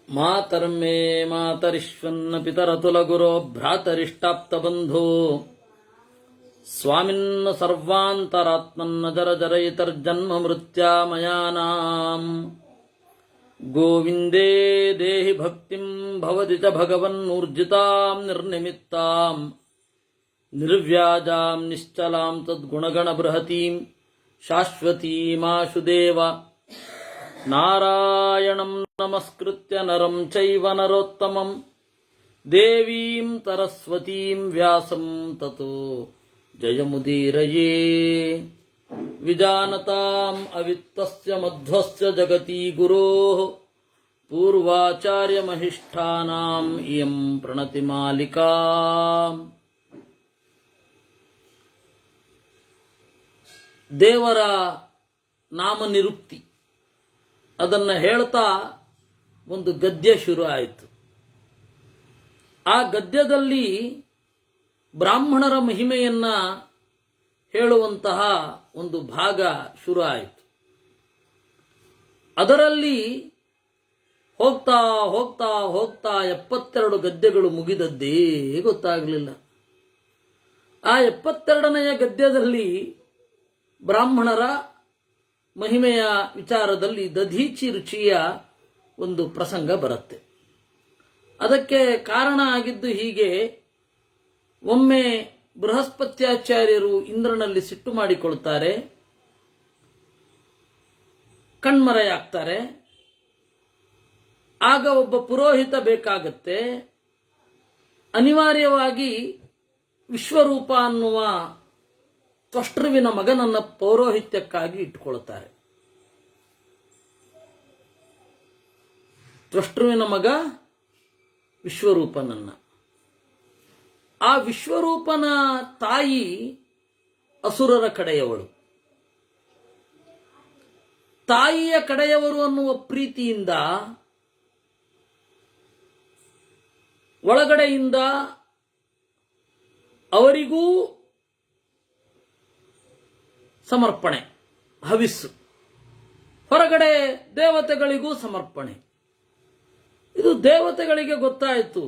ಮಾತರ್ಮೇ ಮಾತರಿಶ್ವನ್ನ ಪಿತರತುಲಗುರೋ ಭ್ರಾತರಿಷ್ಟಾಪ್ತಬಂಧೋ ಸ್ವಾಮಿನ್ನ ಸರ್ವಾಂತರಾತ್ಮನ್ನ ಜರ ಜರಯಿತರ್ಜನ್ಮ ಮೃತ್ಯಾಮಯಾನಾಂ ಗೋವಿಂದೇ ದೇಹಿ ಭಕ್ತಿಂ ಭವತಿ ಚ ಭಗವನ್ನೂರ್ಜಿತಾಂ ನಿರ್ನಿಮಿತ್ತಾಂ ನಿರ್ವ್ಯಾಜಾಂ ನಿಶ್ಚಲಾಂ ತದ್ಗುಣಗಣ ಬೃಹತೀಂ ಶಾಶ್ವತೀಮಾಶು ದೇವ ನಾರಾಯಣಂ ನಮಸ್ಕೃತ್ಯ ನರಂ ಚೈವ ನರೋತ್ತಮಂ ದೇವೀಂ ಸರಸ್ವತೀಂ ವ್ಯಾಸಂ ತತೋ ಜಯಮುದೀರಯೇ ವಿಜಾನತಾಂ ಅವಿತ್ತಸ್ಯ ಮಧ್ವಸ್ಯ ಜಗತಿ ಗುರೋಃ ಪೂರ್ವಾಚಾರ್ಯಮಹಿಷ್ಠಾನಾಂ ಇಯಂ ಪ್ರಣತಿಮಾಲಿಕಾ. ದೇವರ ನಾಮನಿರುಕ್ತಿ ಅದನ್ನು ಹೇಳ್ತಾ ಒಂದು ಗದ್ಯ ಶುರು ಆಯಿತು. ಆ ಗದ್ಯದಲ್ಲಿ ಬ್ರಾಹ್ಮಣರ ಮಹಿಮೆಯನ್ನ ಹೇಳುವಂತಹ ಒಂದು ಭಾಗ ಶುರು ಆಯಿತು. ಅದರಲ್ಲಿ ಹೋಗ್ತಾ ಹೋಗ್ತಾ ಹೋಗ್ತಾ 72 ಗದ್ಯಗಳು ಮುಗಿದದ್ದೇ ಗೊತ್ತಾಗಲಿಲ್ಲ. ಆ 72ನೆಯ ಗದ್ಯದಲ್ಲಿ ಬ್ರಾಹ್ಮಣರ ಮಹಿಮೆಯ ವಿಚಾರದಲ್ಲಿ ದಧೀಚಿ ರುಚಿಯ ಒಂದು ಪ್ರಸಂಗ ಬರುತ್ತೆ. ಅದಕ್ಕೆ ಕಾರಣ ಆಗಿದ್ದು ಹೀಗೆ, ಒಮ್ಮೆ ಬೃಹಸ್ಪತ್ಯಾಚಾರ್ಯರು ಇಂದ್ರನಲ್ಲಿ ಸಿಟ್ಟು ಮಾಡಿಕೊಳ್ತಾರೆ, ಕಣ್ಮರೆಯಾಗ್ತಾರೆ. ಆಗ ಒಬ್ಬ ಪುರೋಹಿತ ಬೇಕಾಗತ್ತೆ. ಅನಿವಾರ್ಯವಾಗಿ ವಿಶ್ವರೂಪ ಅನ್ನುವ ತ್ವಷ್ಟೃವಿನ ಮಗನನ್ನ ಪೌರೋಹಿತ್ಯಕ್ಕಾಗಿ ಇಟ್ಟುಕೊಳ್ತಾರೆ. ತ್ವಷ್ಟೃವಿನ ಮಗ ವಿಶ್ವರೂಪನನ್ನ. ಆ ವಿಶ್ವರೂಪನ ತಾಯಿ ಅಸುರರ ಕಡೆಯವಳು. ತಾಯಿಯ ಕಡೆಯವರು ಅನ್ನುವ ಪ್ರೀತಿಯಿಂದ ಒಳಗಡೆಯಿಂದ ಅವರಿಗೂ ಸಮರ್ಪಣೆ, ಹವಿಸ್ಸು, ಹೊರಗಡೆ ದೇವತೆಗಳಿಗೂ ಸಮರ್ಪಣೆ. ಇದು ದೇವತೆಗಳಿಗೆ ಗೊತ್ತಾಯಿತು.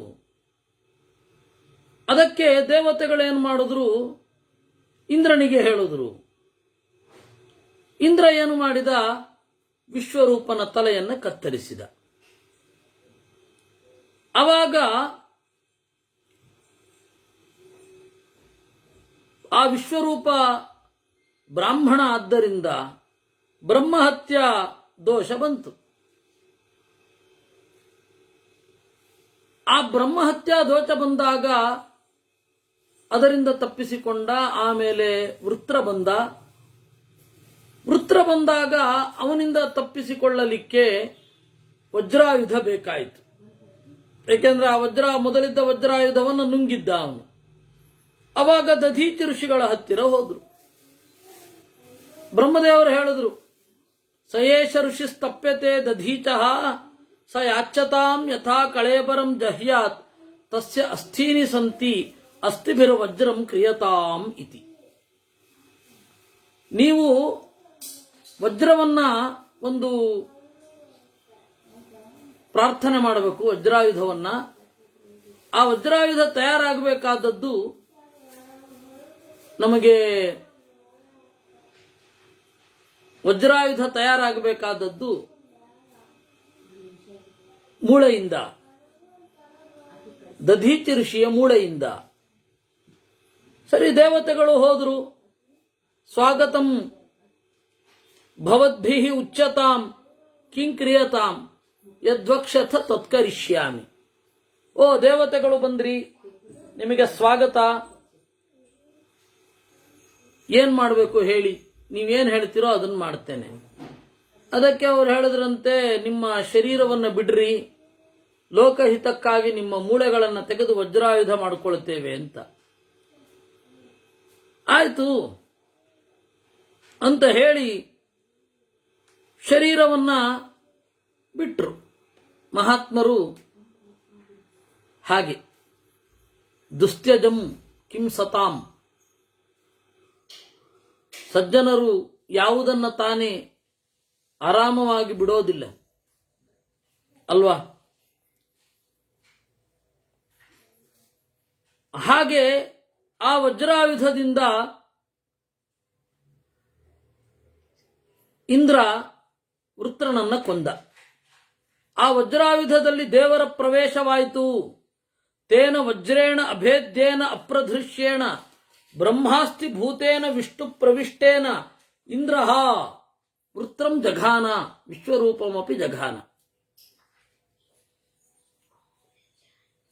ಅದಕ್ಕೆ ದೇವತೆಗಳೇನು ಮಾಡಿದ್ರು, ಇಂದ್ರನಿಗೆ ಹೇಳಿದ್ರು. ಇಂದ್ರ ಏನು ಮಾಡಿದ, ವಿಶ್ವರೂಪನ ತಲೆಯನ್ನು ಕತ್ತರಿಸಿದ. ಆವಾಗ ಆ ವಿಶ್ವರೂಪ ಬ್ರಾಹ್ಮಣ ಆದ್ದರಿಂದ ಬ್ರಹ್ಮಹತ್ಯ ದೋಷ ಬಂತು. ಆ ಬ್ರಹ್ಮಹತ್ಯಾ ದೋಷ ಬಂದಾಗ ಅದರಿಂದ ತಪ್ಪಿಸಿಕೊಂಡ. ಆಮೇಲೆ ವೃತ್ರ ಬಂದ. ವೃತ್ರ ಬಂದಾಗ ಅವನಿಂದ ತಪ್ಪಿಸಿಕೊಳ್ಳಲಿಕ್ಕೆ ವಜ್ರಾಯುಧ ಬೇಕಾಯಿತು. ಏಕೆಂದ್ರೆ ಆ ಮೊದಲಿದ್ದ ವಜ್ರಾಯುಧವನ್ನು ನುಂಗಿದ್ದ ಅವನು. ಅವಾಗ ದಧೀಚಿ ಋಷಿಗಳ ಹತ್ತಿರ ಹೋದ್ರು. ಬ್ರಹ್ಮದೇವರು ಹೇಳಿದ್ರು, ಸಯೇಶ ಋಷಿ ಸ್ತಪ್ಯತೆ ದಧೀಚಃ ಸ ಯಾಚ್ಯತಾಂ ಯಥಾ ಕಳೇಬರಂ ಜಹ್ಯಾತ್ ತಸ್ಯ ಅಸ್ಥೀನಿ ಸಂತಿ ಅಸ್ಥಿಭಿರ ವಜ್ರಂ ಕ್ರಿಯತಾಂ ಇತಿ. ನೀವು ವಜ್ರವನ್ನ ಒಂದು ಪ್ರಾರ್ಥನೆ ಮಾಡಬೇಕು, ವಜ್ರಾಯುಧವನ್ನ. ಆ ವಜ್ರಾಯುಧ ತಯಾರಾಗಬೇಕಾದದ್ದು ನಮಗೆ ವಜ್ರಾಯುಧ ತಯಾರಾಗಬೇಕಾದದ್ದು ಮೂಳೆಯಿಂದ, ದಧೀಚಿ ಋಷಿಯ ಮೂಳೆಯಿಂದ. ಸರಿ, ದೇವತೆಗಳು ಹೋದ್ರು. ಸ್ವಾಗತಂ ಭವದ್ಭಿಃ ಉಚ್ಯತಾಂ ಕಿಂ ಕ್ರಿಯತಾಂ ಯದ್ವಕ್ಷಥ ತತ್ಕರಿಷ್ಯಾಮಿ. ಓ ದೇವತೆಗಳು ಬಂದ್ರಿ, ನಿಮಗೆ ಸ್ವಾಗತ. ಏನ್ ಮಾಡಬೇಕು ಹೇಳಿ, ನೀವೇನು ಹೇಳ್ತೀರೋ ಅದನ್ನು ಮಾಡ್ತೇನೆ. ಅದಕ್ಕೆ ಅವ್ರು ಹೇಳಿದ್ರಂತೆ, ನಿಮ್ಮ ಶರೀರವನ್ನು ಬಿಡ್ರಿ, ಲೋಕಹಿತಕ್ಕಾಗಿ ನಿಮ್ಮ ಮೂಳೆಗಳನ್ನು ತೆಗೆದು ವಜ್ರಾಯುಧ ಮಾಡಿಕೊಳ್ತೇವೆ ಅಂತ. ಆಯ್ತು ಅಂತ ಹೇಳಿ ಶರೀರವನ್ನ ಬಿಟ್ರು ಮಹಾತ್ಮರು. ಹಾಗೆ ದುಸ್ತ್ಯಜಂ ಕಿಂ ಸತಾಂ, ಸಜ್ಜನರು ಯಾವುದನ್ನ ತಾನೇ ಆರಾಮವಾಗಿ ಬಿಡೋದಿಲ್ಲ ಅಲ್ವಾ. ಹಾಗೆ ಆ ವಜ್ರಾಯುಧದಿಂದ ಇಂದ್ರ ವೃತ್ರನನ್ನ ಕೊಂದ. ಆ ವಜ್ರಾಯುಧದಲ್ಲಿ ದೇವರ ಪ್ರವೇಶವಾಯಿತು. ತೇನ ವಜ್ರೇಣ ಅಭೇದ್ಯೇನ ಅಪ್ರಧೃಶ್ಯೇಣ ಬ್ರಹ್ಮಾಸ್ತಿ ಭೂತೇನ ವಿಷ್ಣು ಪ್ರವಿಷ್ಟೇನ ಇಂದ್ರ ವೃತ್ರಂ ಜಘಾನ ವಿಶ್ವರೂಪಮಪಿ ಜಘಾನ.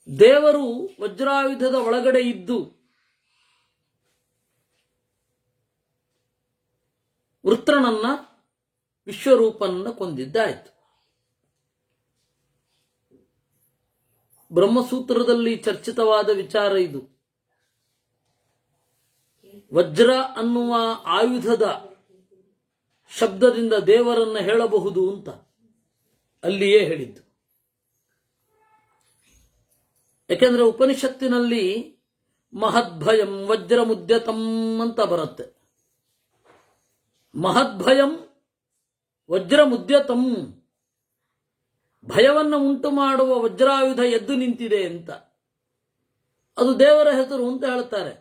ದೇವರು ವಜ್ರಾಯುಧದ ಒಳಗಡೆ ಇದ್ದು ವೃತ್ರನನ್ನ ವಿಶ್ವರೂಪನನ್ನ ಕೊಂದಿದ್ದಾಯಿತು. ಬ್ರಹ್ಮಸೂತ್ರದಲ್ಲಿ ಚರ್ಚಿತವಾದ ವಿಚಾರ ಇದು. ವಜ್ರ ಅನ್ನುವ ಆಯುಧದ ಶಬ್ದದಿಂದ ದೇವರನ್ನ ಹೇಳಬಹುದು ಅಂತ ಅಲ್ಲಿಯೇ ಹೇಳಿದ್ದು. ಯಾಕೆಂದ್ರೆ ಉಪನಿಷತ್ತಿನಲ್ಲಿ ಮಹದ್ಭಯಂ ವಜ್ರ ಮುದ್ಯತಂ ಅಂತ ಬರುತ್ತೆ. ಮಹದ್ಭಯಂ ವಜ್ರ ಮುದ್ಯತಂ, ಭಯವನ್ನು ಉಂಟು ಮಾಡುವ ವಜ್ರಾಯುಧ ಎದ್ದು ನಿಂತಿದೆ ಅಂತ. ಅದು ದೇವರ ಹೆಸರು ಅಂತ ಹೇಳ್ತಾರೆ.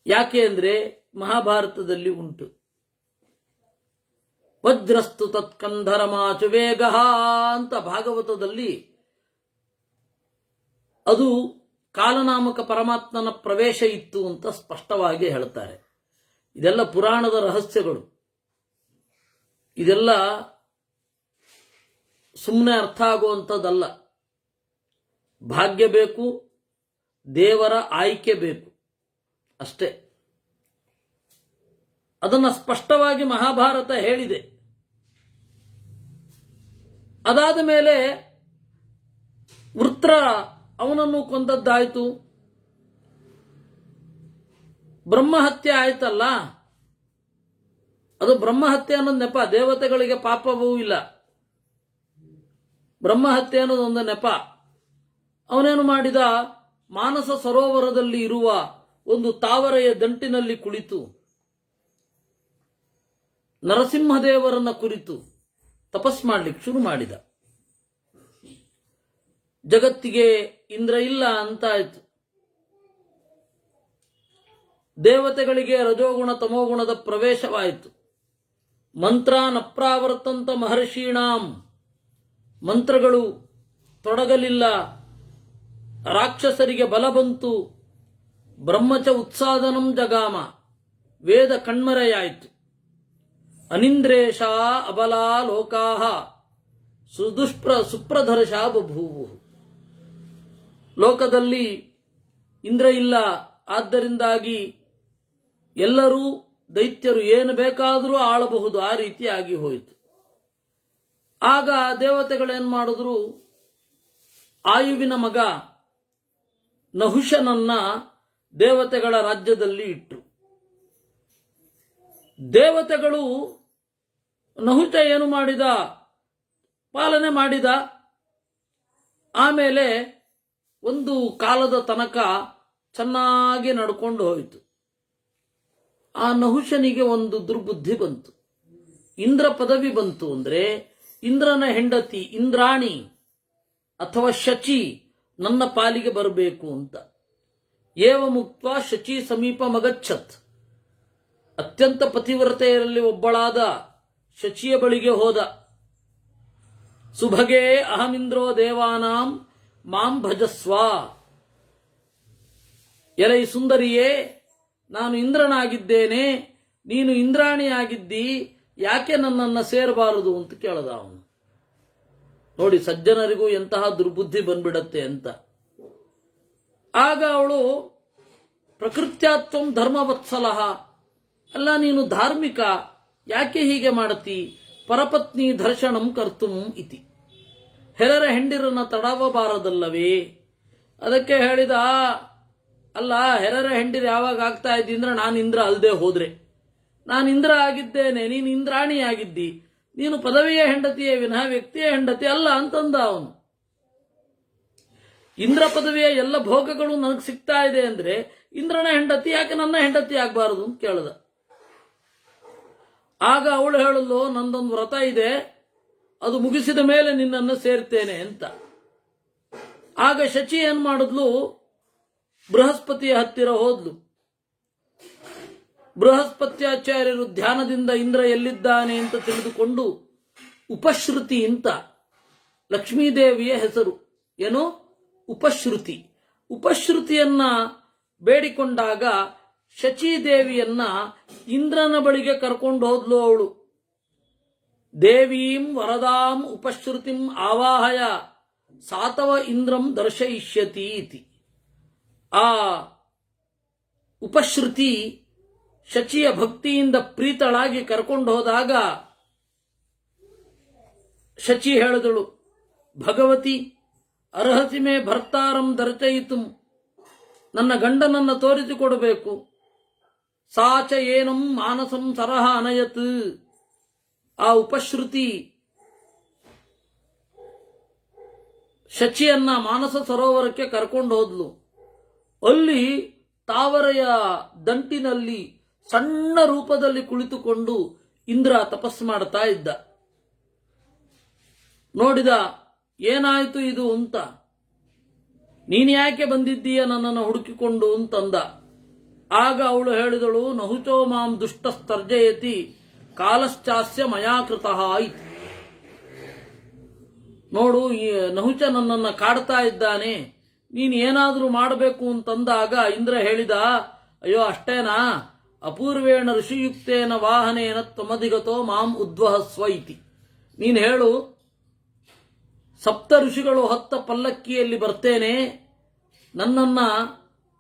ಯಾಕೆ ಅಂದ್ರೆ ಮಹಾಭಾರತದಲ್ಲಿ ಉಂಟು. ವಜ್ರಸ್ತು ತತ್ಕಂಧರಮಾಚು ವೇಗ ಅಂತ ಭಾಗವತದಲ್ಲಿ ಅದು ಕಾಲನಾಮಕ ಪರಮಾತ್ಮನ ಪ್ರವೇಶ ಇತ್ತು ಅಂತ ಸ್ಪಷ್ಟವಾಗಿ ಹೇಳ್ತಾರೆ. ಇದೆಲ್ಲ ಪುರಾಣದ ರಹಸ್ಯಗಳು. ಇದೆಲ್ಲ ಸುಮ್ಮನೆ ಅರ್ಥ ಆಗುವಂಥದ್ದಲ್ಲ. ಭಾಗ್ಯ ಬೇಕು, ದೇವರ ಆಯ್ಕೆ ಬೇಕು ಅಷ್ಟೇ. ಅದನ್ನು ಸ್ಪಷ್ಟವಾಗಿ ಮಹಾಭಾರತ ಹೇಳಿದೆ. ಅದಾದ ಮೇಲೆ ವೃತ್ರ ಅವನನ್ನು ಕೊಂದದ್ದಾಯಿತು. ಬ್ರಹ್ಮಹತ್ಯೆ ಆಯ್ತಲ್ಲ, ಅದು ಬ್ರಹ್ಮಹತ್ಯೆ ಅನ್ನೋದು ನೆಪ. ದೇವತೆಗಳಿಗೆ ಪಾಪವೂ ಇಲ್ಲ. ಬ್ರಹ್ಮಹತ್ಯೆ ಅನ್ನೋದು ಒಂದು ನೆಪ. ಅವನೇನು ಮಾಡಿದ, ಮಾನಸ ಸರೋವರದಲ್ಲಿ ಇರುವ ಒಂದು ತಾವರೆಯ ದಂಟಿನಲ್ಲಿ ಕುಳಿತು ನರಸಿಂಹದೇವರನ್ನ ಕುರಿತು ತಪಸ್ ಮಾಡ್ಲಿಕ್ಕೆ ಶುರು ಮಾಡಿದ. ಜಗತ್ತಿಗೆ ಇಂದ್ರ ಇಲ್ಲ ಅಂತ ಆಯ್ತು. ದೇವತೆಗಳಿಗೆ ರಜೋಗುಣ ತಮೋಗುಣದ ಪ್ರವೇಶವಾಯಿತು. ಮಂತ್ರ ನಪ್ರಾವರ್ತಂತ ಮಹರ್ಷೀಣಾಂ, ಮಂತ್ರಗಳು ತೊಡಗಲಿಲ್ಲ. ರಾಕ್ಷಸರಿಗೆ ಬಲ ಬಂತು. ಬ್ರಹ್ಮಚ ಉತ್ಸಾದನಂ ಜಗಾಮ, ವೇದ ಕಣ್ಮರೆಯಾಯಿತು. ಅನಿಂದ್ರೇಶ ಅಬಲಾ ಲೋಕಾಹ ಸುಪ್ರಧರ್ಷ ಬಭೂವು. ಲೋಕದಲ್ಲಿ ಇಂದ್ರ ಇಲ್ಲ, ಆದ್ದರಿಂದಾಗಿ ಎಲ್ಲರೂ ದೈತ್ಯರು ಏನು ಬೇಕಾದರೂ ಆಳಬಹುದು, ಆ ರೀತಿಯಾಗಿ ಹೋಯಿತು. ಆಗ ದೇವತೆಗಳೇನು ಮಾಡಿದ್ರು, ಆಯುವಿನ ಮಗ ನಹುಷನನ್ನ ದೇವತೆಗಳ ರಾಜ್ಯದಲ್ಲಿ ಇಟ್ಟರು. ದೇವತೆಗಳು ನಹುಷ ಏನು ಮಾಡಿದ, ಪಾಲನೆ ಮಾಡಿದ. ಆಮೇಲೆ ಒಂದು ಕಾಲದ ತನಕ ಚೆನ್ನಾಗಿ ನಡ್ಕೊಂಡು ಹೋಯಿತು. ಆ ನಹುಷನಿಗೆ ಒಂದು ದುರ್ಬುದ್ಧಿ ಬಂತು. ಇಂದ್ರ ಪದವಿ ಬಂತು ಅಂದ್ರೆ ಇಂದ್ರನ ಹೆಂಡತಿ ಇಂದ್ರಾಣಿ ಅಥವಾ ಶಚಿ ನನ್ನ ಪಾಲಿಗೆ ಬರಬೇಕು ಅಂತ. ಏವ ಮುಕ್ತ ಶಚಿ ಸಮೀಪ ಮಗಚ್ಚತ್. ಅತ್ಯಂತ ಪತಿವ್ರತೆಯರಲ್ಲಿ ಒಬ್ಬಳಾದ ಶಚಿಯ ಬಳಿಗೆ ಹೋದ. ಸುಭಗೇ ಅಹಮಿಂದ್ರೋ ದೇವಾನಾಂ ಮಾಂ ಭಜಸ್ವ. ಎಲೈ ಸುಂದರಿಯೇ, ನಾನು ಇಂದ್ರನಾಗಿದ್ದೇನೆ, ನೀನು ಇಂದ್ರಾಣಿಯಾಗಿದ್ದಿ, ಯಾಕೆ ನನ್ನನ್ನು ಸೇರಬಾರದು ಅಂತ ಕೇಳದ ಅವನು. ನೋಡಿ, ಸಜ್ಜನರಿಗೂ ಎಂತಹ ದುರ್ಬುದ್ಧಿ ಬಂದ್ಬಿಡತ್ತೆ ಅಂತ. ಆಗ ಅವಳು ಪ್ರಕೃತ್ಯಾತ್ವಂ ಧರ್ಮವತ್ಸಲಃ, ಅಲ್ಲ ನೀನು ಧಾರ್ಮಿಕ, ಯಾಕೆ ಹೀಗೆ ಮಾಡತಿ? ಪರಪತ್ನಿ ದರ್ಶನಂ ಕರ್ತುಂ ಇತಿ. ಹೆರರ ಹೆಂಡಿರನ್ನ ತಡವಬಾರದಲ್ಲವೇ? ಅದಕ್ಕೆ ಹೇಳಿದ, ಅಲ್ಲ ಹೆರರ ಹೆಂಡಿರು ಯಾವಾಗ ಆಗ್ತಾ ಇದ್ದಿ ನಾನು ಇಂದ್ರ ಅಲ್ಲದೆ ಹೋದ್ರೆ. ನಾನು ಇಂದ್ರ ಆಗಿದ್ದೇನೆ, ನೀನು ಇಂದ್ರಾಣಿ ಆಗಿದ್ದಿ, ನೀನು ಪದವಿಯ ಹೆಂಡತಿಯೇ ವಿನಃ ವ್ಯಕ್ತಿಯ ಹೆಂಡತಿ ಅಲ್ಲ ಅಂತಂದ ಅವನು. ಇಂದ್ರ ಪದವಿಯ ಎಲ್ಲ ಭೋಗಗಳು ನನಗೆ ಸಿಗ್ತಾ ಇದೆ ಅಂದ್ರೆ ಇಂದ್ರನ ಹೆಂಡತಿ ಯಾಕೆ ನನ್ನ ಹೆಂಡತಿ ಆಗ್ಬಾರದು ಅಂತ ಕೇಳದ. ಆಗ ಅವಳು ಹೇಳಲು, ನಂದೊಂದು ವ್ರತ ಇದೆ, ಅದು ಮುಗಿಸಿದ ಮೇಲೆ ನಿನ್ನನ್ನು ಸೇರ್ತೇನೆ ಅಂತ. ಆಗ ಶಚಿ ಏನ್ ಮಾಡಿದ್ಲು, ಬೃಹಸ್ಪತಿಯ ಹತ್ತಿರ ಹೋದ್ಲು. ಬೃಹಸ್ಪತ್ಯಾಚಾರ್ಯರು ಧ್ಯಾನದಿಂದ ಇಂದ್ರ ಎಲ್ಲಿದ್ದಾನೆ ಅಂತ ತಿಳಿದುಕೊಂಡು ಉಪಶ್ರುತಿ ಅಂತ ಲಕ್ಷ್ಮೀದೇವಿಯ ಹೆಸರು ಏನು ಉಪಶ್ರುತಿ. ಉಪಶ್ರುತಿಯನ್ನ ಬೇಡಿಕೊಂಡಾಗ ಶಚೀದೇವಿಯನ್ನ ಇಂದ್ರನ ಬಳಿಗೆ ಕರ್ಕೊಂಡು ಹೋದ್ಲು ಅವಳು. ದೇವೀಂ ವರದಾಂ ಉಪಶ್ರುತಿಂ ಆವಾಹಯ ಸಾತವ ಇಂದ್ರಂ ದರ್ಶಯಿಷ್ಯತಿ ಇತಿ. ಆ ಉಪಶ್ರುತಿ ಶಚಿಯ ಭಕ್ತಿಯಿಂದ ಪ್ರೀತಳಾಗಿ ಕರ್ಕೊಂಡು ಹೋದಾಗ ಶಚಿ ಹೇಳಿದಳು, ಭಗವತಿ ಅರ್ಹತಿ ಮೇ ಭರ್ತಾರಂ ದರ್ಶಯಿತು, ನನ್ನ ಗಂಡನನ್ನ ತೋರಿಸಿಕೊಡಬೇಕು. ಸಾಚ ಏನಂ ಮಾನಸಂ ಸರಹ ಅನಯತ್. ಆ ಉಪಶ್ರುತಿ ಶಚಿಯನ್ನ ಮಾನಸ ಸರೋವರಕ್ಕೆ ಕರ್ಕೊಂಡು ಹೋದ್ಲು. ಅಲ್ಲಿ ತಾವರೆಯ ದಂಟಿನಲ್ಲಿ ಸಣ್ಣ ರೂಪದಲ್ಲಿ ಕುಳಿತುಕೊಂಡು ಇಂದ್ರ ತಪಸ್ಸು ಮಾಡ್ತಾ ಇದ್ದ. ನೋಡಿದ, ಏನಾಯ್ತು ಇದು ಅಂತ. ನೀನು ಯಾಕೆ ಬಂದಿದ್ದೀಯ ನನ್ನನ್ನು ಹುಡುಕಿಕೊಂಡು ಅಂತಂದ. ಆಗ ಅವಳು ಹೇಳಿದಳು, ನಹುಚೋ ಮಾಂ ದುಷ್ಟಸ್ತರ್ಜಯತಿ ಕಾಲಶ್ಚಾಸ್ಯ ಮಯಾಕೃತಃ ಇತಿ. ನೋಡು, ಈ ನಹುಚ ನನ್ನನ್ನು ಕಾಡ್ತಾ ಇದ್ದಾನೆ, ನೀನು ಏನಾದರೂ ಮಾಡಬೇಕು ಅಂತಂದಾಗ ಇಂದ್ರ ಹೇಳಿದ, ಅಯ್ಯೋ ಅಷ್ಟೇನಾ, ಅಪೂರ್ವೇಣ ಋಷಿಯುಕ್ತೇನ ವಾಹನೇನ ತ್ವಮಧಿಗತೋ ಮಾಂ ಉದ್ವಹಸ್ವ ಇತಿ. ನೀನು ಹೇಳು, ಸಪ್ತ ಋಷಿಗಳು 10 ಪಲ್ಲಕ್ಕಿಯಲ್ಲಿ ಬರ್ತೇನೆ, ನನ್ನನ್ನ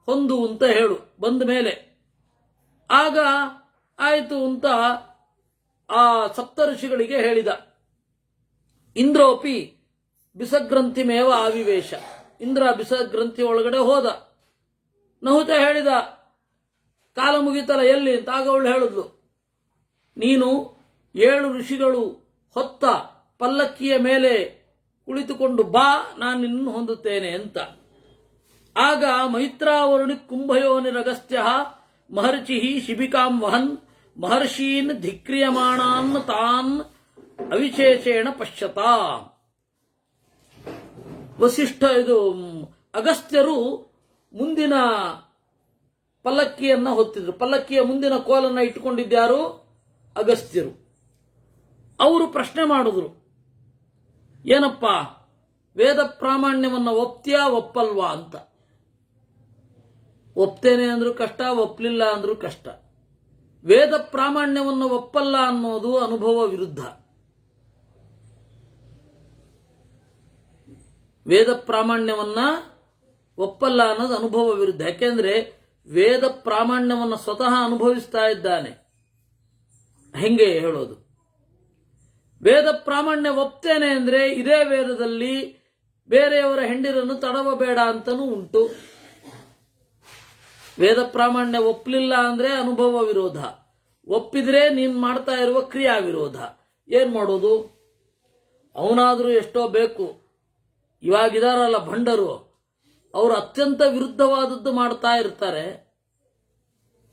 ಹೊಂದು ಅಂತ ಹೇಳು ಬಂದ ಮೇಲೆ. ಆಗ ಆಯಿತು ಅಂತ ಆ ಸಪ್ತ ಋಷಿಗಳಿಗೆ ಹೇಳಿದ. ಇಂದ್ರೋಪಿ ಬಿಸಗ್ರಂಥಿಮೇವ ಆವಿವೇಶ. ಇಂದ್ರ ಬಿಸಗ್ರಂಥಿ ಒಳಗಡೆ ಹೋದ. ನಹುತ ಹೇಳಿದ, ಕಾಲ ಮುಗಿತಲ್ಲ ಎಲ್ಲಿ ಅಂತ. ಆಗ ಅವಳು ಹೇಳಿದ್ಲು, ನೀನು 7 ಋಷಿಗಳು ಹೊತ್ತ ಪಲ್ಲಕ್ಕಿಯ ಮೇಲೆ ಕುಳಿತುಕೊಂಡು ಬಾ, ನಾನು ನಿನ್ನನ್ನು ಹೊಂದುತ್ತೇನೆ ಅಂತ. ಆಗ ಮೈತ್ರಾವರುಣಿ ಕುಂಭಯೋನಿರಗಸ್ತ್ಯ ಮಹರ್ಷಿ ಶಿಬಿಕಾಂ ವಹನ್ ಮಹರ್ಷೀನ್ ಧಿಕ್ರಿಯಮಾಣಾನ್ ತಾನ್ ಅವಿಶೇಷೇಣ ಪಶ್ಯತ. ವಸಿಷ್ಠ ಅಗಸ್ತ್ಯರು ಮುಂದಿನ ಪಲ್ಲಕ್ಕಿಯನ್ನ ಹೊತ್ತಿದ್ರು. ಪಲ್ಲಕ್ಕಿಯ ಮುಂದಿನ ಕೋಲನ್ನ ಇಟ್ಟುಕೊಂಡಿದ್ಯಾರು? ಅಗಸ್ತ್ಯರು. ಅವರು ಪ್ರಶ್ನೆ ಮಾಡಿದ್ರು, ಏನಪ್ಪ ವೇದ ಪ್ರಾಮಾಣ್ಯವನ್ನ ಒಪ್ತ್ಯಾ ಒಪ್ಪಲ್ವಾ ಅಂತ. ಒಪ್ತೇನೆ ಅಂದ್ರೂ ಕಷ್ಟ, ಒಪ್ಪಲಿಲ್ಲ ಅಂದ್ರೂ ಕಷ್ಟ. ವೇದ ಪ್ರಾಮಾಣ್ಯವನ್ನು ಒಪ್ಪಲ್ಲ ಅನ್ನೋದು ಅನುಭವ ವಿರುದ್ಧ. ವೇದ ಪ್ರಾಮಾಣ್ಯವನ್ನ ಒಪ್ಪಲ್ಲ ಅನ್ನೋದು ಅನುಭವ ವಿರುದ್ಧ. ಯಾಕೆಂದ್ರೆ ವೇದ ಪ್ರಾಮಾಣ್ಯವನ್ನ ಸ್ವತಃ ಅನುಭವಿಸ್ತಾ ಇದ್ದಾನೆ. ಹೆಂಗೆ ಹೇಳೋದು? ವೇದ ಪ್ರಾಮಾಣ್ಯ ಒಪ್ತೇನೆ ಅಂದ್ರೆ ಇದೇ ವೇದದಲ್ಲಿ ಬೇರೆಯವರ ಹೆಂಡಿರನ್ನು ತಡವಬೇಡ ಅಂತನೂ ಉಂಟು. ವೇದ ಪ್ರಾಮಾಣ್ಯ ಒಪ್ಪಲಿಲ್ಲ ಅಂದ್ರೆ ಅನುಭವ ವಿರೋಧ, ಒಪ್ಪಿದ್ರೆ ನೀನ್ ಮಾಡ್ತಾ ಇರುವ ಕ್ರಿಯಾ ವಿರೋಧ. ಏನ್ ಮಾಡೋದು? ಅವನಾದ್ರೂ ಎಷ್ಟೋ ಬೇಕು. ಇವಾಗಿದಾರಲ್ಲ ಭಂಡರು, ಅವರು ಅತ್ಯಂತ ವಿರುದ್ಧವಾದದ್ದು ಮಾಡ್ತಾ ಇರ್ತಾರೆ.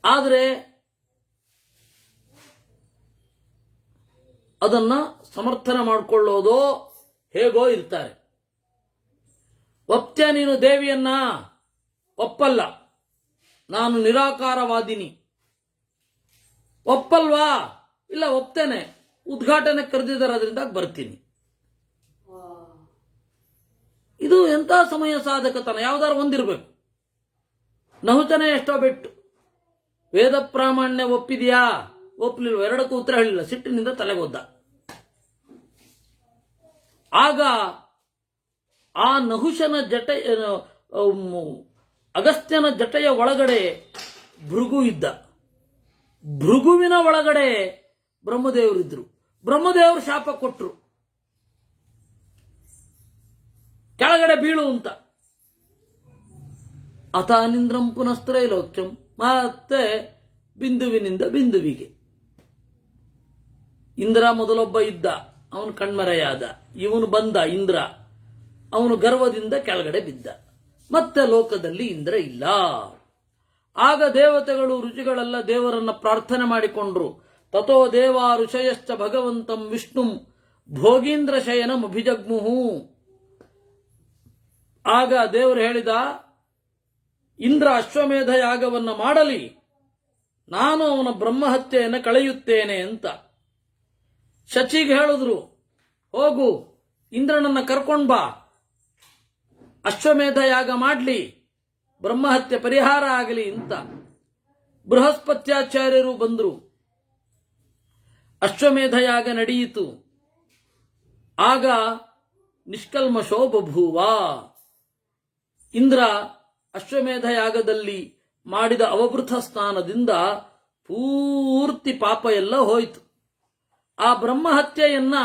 ಆದರೆ ಅದನ್ನ ಸಮರ್ಥನೆ ಮಾಡಿಕೊಳ್ಳೋದೋ ಹೇಗೋ ಇರ್ತಾರೆ. ಒಪ್ತ್ಯ ನೀನು ದೇವಿಯನ್ನ? ಒಪ್ಪಲ್ಲ, ನಾನು ನಿರಾಕಾರವಾದಿನಿ. ಒಪ್ಪಲ್ವಾ? ಇಲ್ಲ ಒಪ್ತೇನೆ, ಉದ್ಘಾಟನೆ ಕರೆದಿದ್ದಾರೆ ಅದರಿಂದ ಬರ್ತೀನಿ. ಇದು ಎಂಥ ಸಮಯ ಸಾಧಕತನ! ಯಾವ್ದಾರು ಒಂದಿರಬೇಕು. ನಹುತನೇ ಎಷ್ಟೋ ಬಿಟ್ಟು ವೇದ ಪ್ರಾಮಾಣ್ಯ ಒಪ್ಪಿದೆಯಾ ಒಪ್ಪಲಿಲ್ವ ಎರಡಕ್ಕೂ ಉತ್ತರ ಹೇಳಿಲ್ಲ. ಸಿಟ್ಟಿನಿಂದ ತಲೆಗೊದ್ದ. ಆಗ ಆ ನಹುಶನ ಅಗಸ್ತ್ಯನ ಜಟೆಯ ಒಳಗಡೆ ಭೃಗು ಇದ್ದ. ಭೃಗುವಿನ ಒಳಗಡೆ ಬ್ರಹ್ಮದೇವರಿದ್ರು. ಬ್ರಹ್ಮದೇವರು ಶಾಪ ಕೊಟ್ರು, ಕೆಳಗಡೆ ಬೀಳು ಅಂತ. ಅಥಾನಿಂದ್ರಂ ಪುನಸ್ತ್ರೈಲೋಕ್ಯಂ. ಮತ್ತೆ ಬಿಂದುವಿನಿಂದ ಬಿಂದುವಿಗೆ. ಇಂದ್ರ ಮೊದಲೊಬ್ಬ ಇದ್ದ, ಅವನು ಕಣ್ಮರೆಯಾದ. ಇವನು ಬಂದ ಇಂದ್ರ, ಅವನು ಗರ್ವದಿಂದ ಕೆಳಗಡೆ ಬಿದ್ದ. ಮತ್ತೆ ಲೋಕದಲ್ಲಿ ಇಂದ್ರ ಇಲ್ಲ. ಆಗ ದೇವತೆಗಳು ಋಷಿಗಳೆಲ್ಲ ದೇವರನ್ನ ಪ್ರಾರ್ಥನೆ ಮಾಡಿಕೊಂಡ್ರು. ತಥೋ ದೇವಾ ಋಷಯಶ್ಚ ಭಗವಂತಂ ವಿಷ್ಣುಂ ಭೋಗೀಂದ್ರ ಶಯನಂ ಅಭಿಜಗ್ಮುಹು. ಆಗ ದೇವರು ಹೇಳಿದ, ಇಂದ್ರ ಅಶ್ವಮೇಧ ಯಾಗವನ್ನು ಮಾಡಲಿ, ನಾನು ಅವನ ಬ್ರಹ್ಮಹತ್ಯೆಯನ್ನು ಕಳೆಯುತ್ತೇನೆ ಅಂತ ಶಚಿಗೆ ಹೇಳಿದ್ರು. ಹೋಗು, ಇಂದ್ರನನ್ನ ಕರ್ಕೊಂಡ್ ಬಾ, ಅಶ್ವಮೇಧ ಯಾಗ ಮಾಡಲಿ, ಬ್ರಹ್ಮಹತ್ಯೆ ಪರಿಹಾರ ಆಗಲಿ ಅಂತ. ಬೃಹಸ್ಪತ್ಯಾಚಾರ್ಯರು ಬಂದರು. ಅಶ್ವಮೇಧ ಯಾಗ ನಡೆಯಿತು. ಆಗ ನಿಷ್ಕಲ್ಮಶೋ ಬಭೂವ. ಇಂದ್ರ ಅಶ್ವಮೇಧ ಯಾಗದಲ್ಲಿ ಮಾಡಿದ ಅವಭೃತ ಸ್ನಾನದಿಂದ ಪೂರ್ತಿ ಪಾಪ ಎಲ್ಲ ಹೋಯಿತು. ಆ ಬ್ರಹ್ಮಹತ್ಯೆಯನ್ನ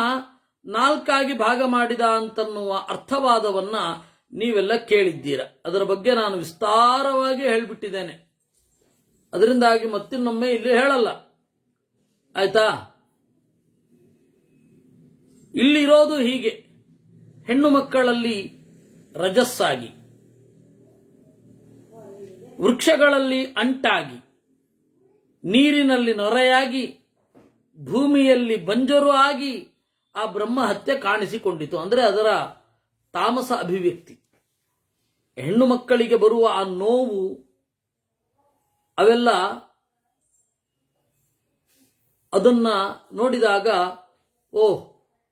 4 ಭಾಗ ಮಾಡಿದ ಅಂತನ್ನುವ ಅರ್ಥವಾದವನ್ನ ನೀವೆಲ್ಲ ಕೇಳಿದ್ದೀರ. ಅದರ ಬಗ್ಗೆ ನಾನು ವಿಸ್ತಾರವಾಗಿ ಹೇಳಿಬಿಟ್ಟಿದ್ದೇನೆ. ಅದರಿಂದಾಗಿ ಮತ್ತಿನ್ನೊಮ್ಮೆ ಇಲ್ಲಿ ಹೇಳಲ್ಲ, ಆಯ್ತಾ? ಇಲ್ಲಿರೋದು ಹೀಗೆ, ಹೆಣ್ಣು ಮಕ್ಕಳಲ್ಲಿ ರಜಸ್ಸಾಗಿ, ವೃಕ್ಷಗಳಲ್ಲಿ ಅಂಟಾಗಿ, ನೀರಿನಲ್ಲಿ ನೊರೆಯಾಗಿ, ಭೂಮಿಯಲ್ಲಿ ಬಂಜರು ಆಗಿ ಆ ಬ್ರಹ್ಮಹತ್ಯೆ ಕಾಣಿಸಿಕೊಂಡಿತು. ಅಂದರೆ ಅದರ ತಾಮಸ ಅಭಿವ್ಯಕ್ತಿ. ಹೆಣ್ಣು ಮಕ್ಕಳಿಗೆ ಬರುವ ಆ ನೋವು ಅವೆಲ್ಲ ಅದನ್ನ ನೋಡಿದಾಗ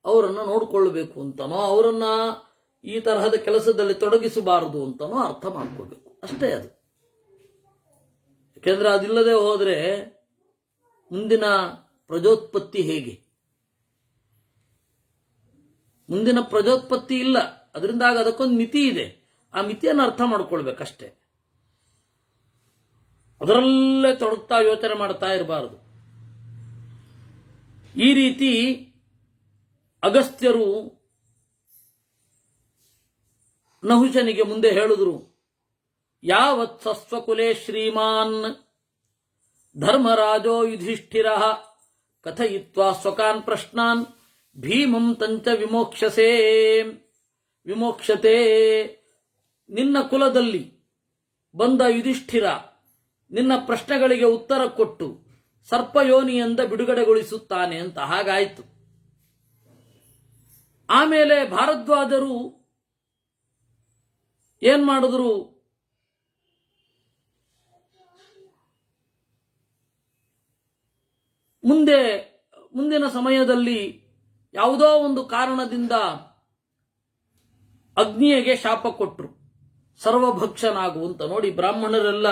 ಅವರನ್ನು ನೋಡಿಕೊಳ್ಳಬೇಕು ಅಂತನೋ, ಅವರನ್ನ ಈ ತರಹದ ಕೆಲಸದಲ್ಲಿ ತೊಡಗಿಸಬಾರದು ಅಂತನೋ ಅರ್ಥ ಮಾಡ್ಕೊಳ್ಬೇಕು, ಅಷ್ಟೇ ಅದು. ಯಾಕೆಂದ್ರೆ ಅದಿಲ್ಲದೆ ಹೋದ್ರೆ ಮುಂದಿನ ಪ್ರಜೋತ್ಪತ್ತಿ ಹೇಗೆ? ಮುಂದಿನ ಪ್ರಜೋತ್ಪತ್ತಿ ಇಲ್ಲ. ಅದರಿಂದಾಗ ಅದಕ್ಕೊಂದು ಮಿತಿ ಇದೆ. ಆ ಮಿತಿಯನ್ನು ಅರ್ಥ ಮಾಡ್ಕೊಳ್ಬೇಕಷ್ಟೇ. ಅದರಲ್ಲೇ ತೊಡಗ್ತಾ ಯೋಚನೆ ಮಾಡ್ತಾ ಇರಬಾರದು. ಈ ರೀತಿ ಅಗಸ್ತ್ಯರು ನಹುಷನಿಗೆ ಮುಂದೆ ಹೇಳಿದ್ರು, ಯಾವತ್ ಸಸ್ವಕುಲೇ ಶ್ರೀಮಾನ್ ಧರ್ಮರಾಜೋ ಯುಧಿಷ್ಠಿರಃ ಕಥಯಿತ್ವಾ ಸ್ವಕಾನ್ ಪ್ರಶ್ನಾನ್ ಭೀಮಂ ತಂಚ ವಿಮೋಕ್ಷತೆ. ನಿನ್ನ ಕುಲದಲ್ಲಿ ಬಂದ ಯುಧಿಷ್ಠಿರ ನಿನ್ನ ಪ್ರಶ್ನೆಗಳಿಗೆ ಉತ್ತರ ಕೊಟ್ಟು ಸರ್ಪಯೋನಿಯಿಂದ ಬಿಡುಗಡೆಗೊಳಿಸುತ್ತಾನೆ ಅಂತ. ಹಾಗಾಯಿತು. ಆಮೇಲೆ ಭಾರದ್ವಾಜರು ಏನ್ ಮಾಡಿದ್ರು? ಮುಂದಿನ ಸಮಯದಲ್ಲಿ ಯಾವುದೋ ಒಂದು ಕಾರಣದಿಂದ ಅಗ್ನಿಯಗೆ ಶಾಪ ಕೊಟ್ಟರು, ಸರ್ವಭಕ್ಷನಾಗು ಅಂತ. ನೋಡಿ, ಬ್ರಾಹ್ಮಣರೆಲ್ಲ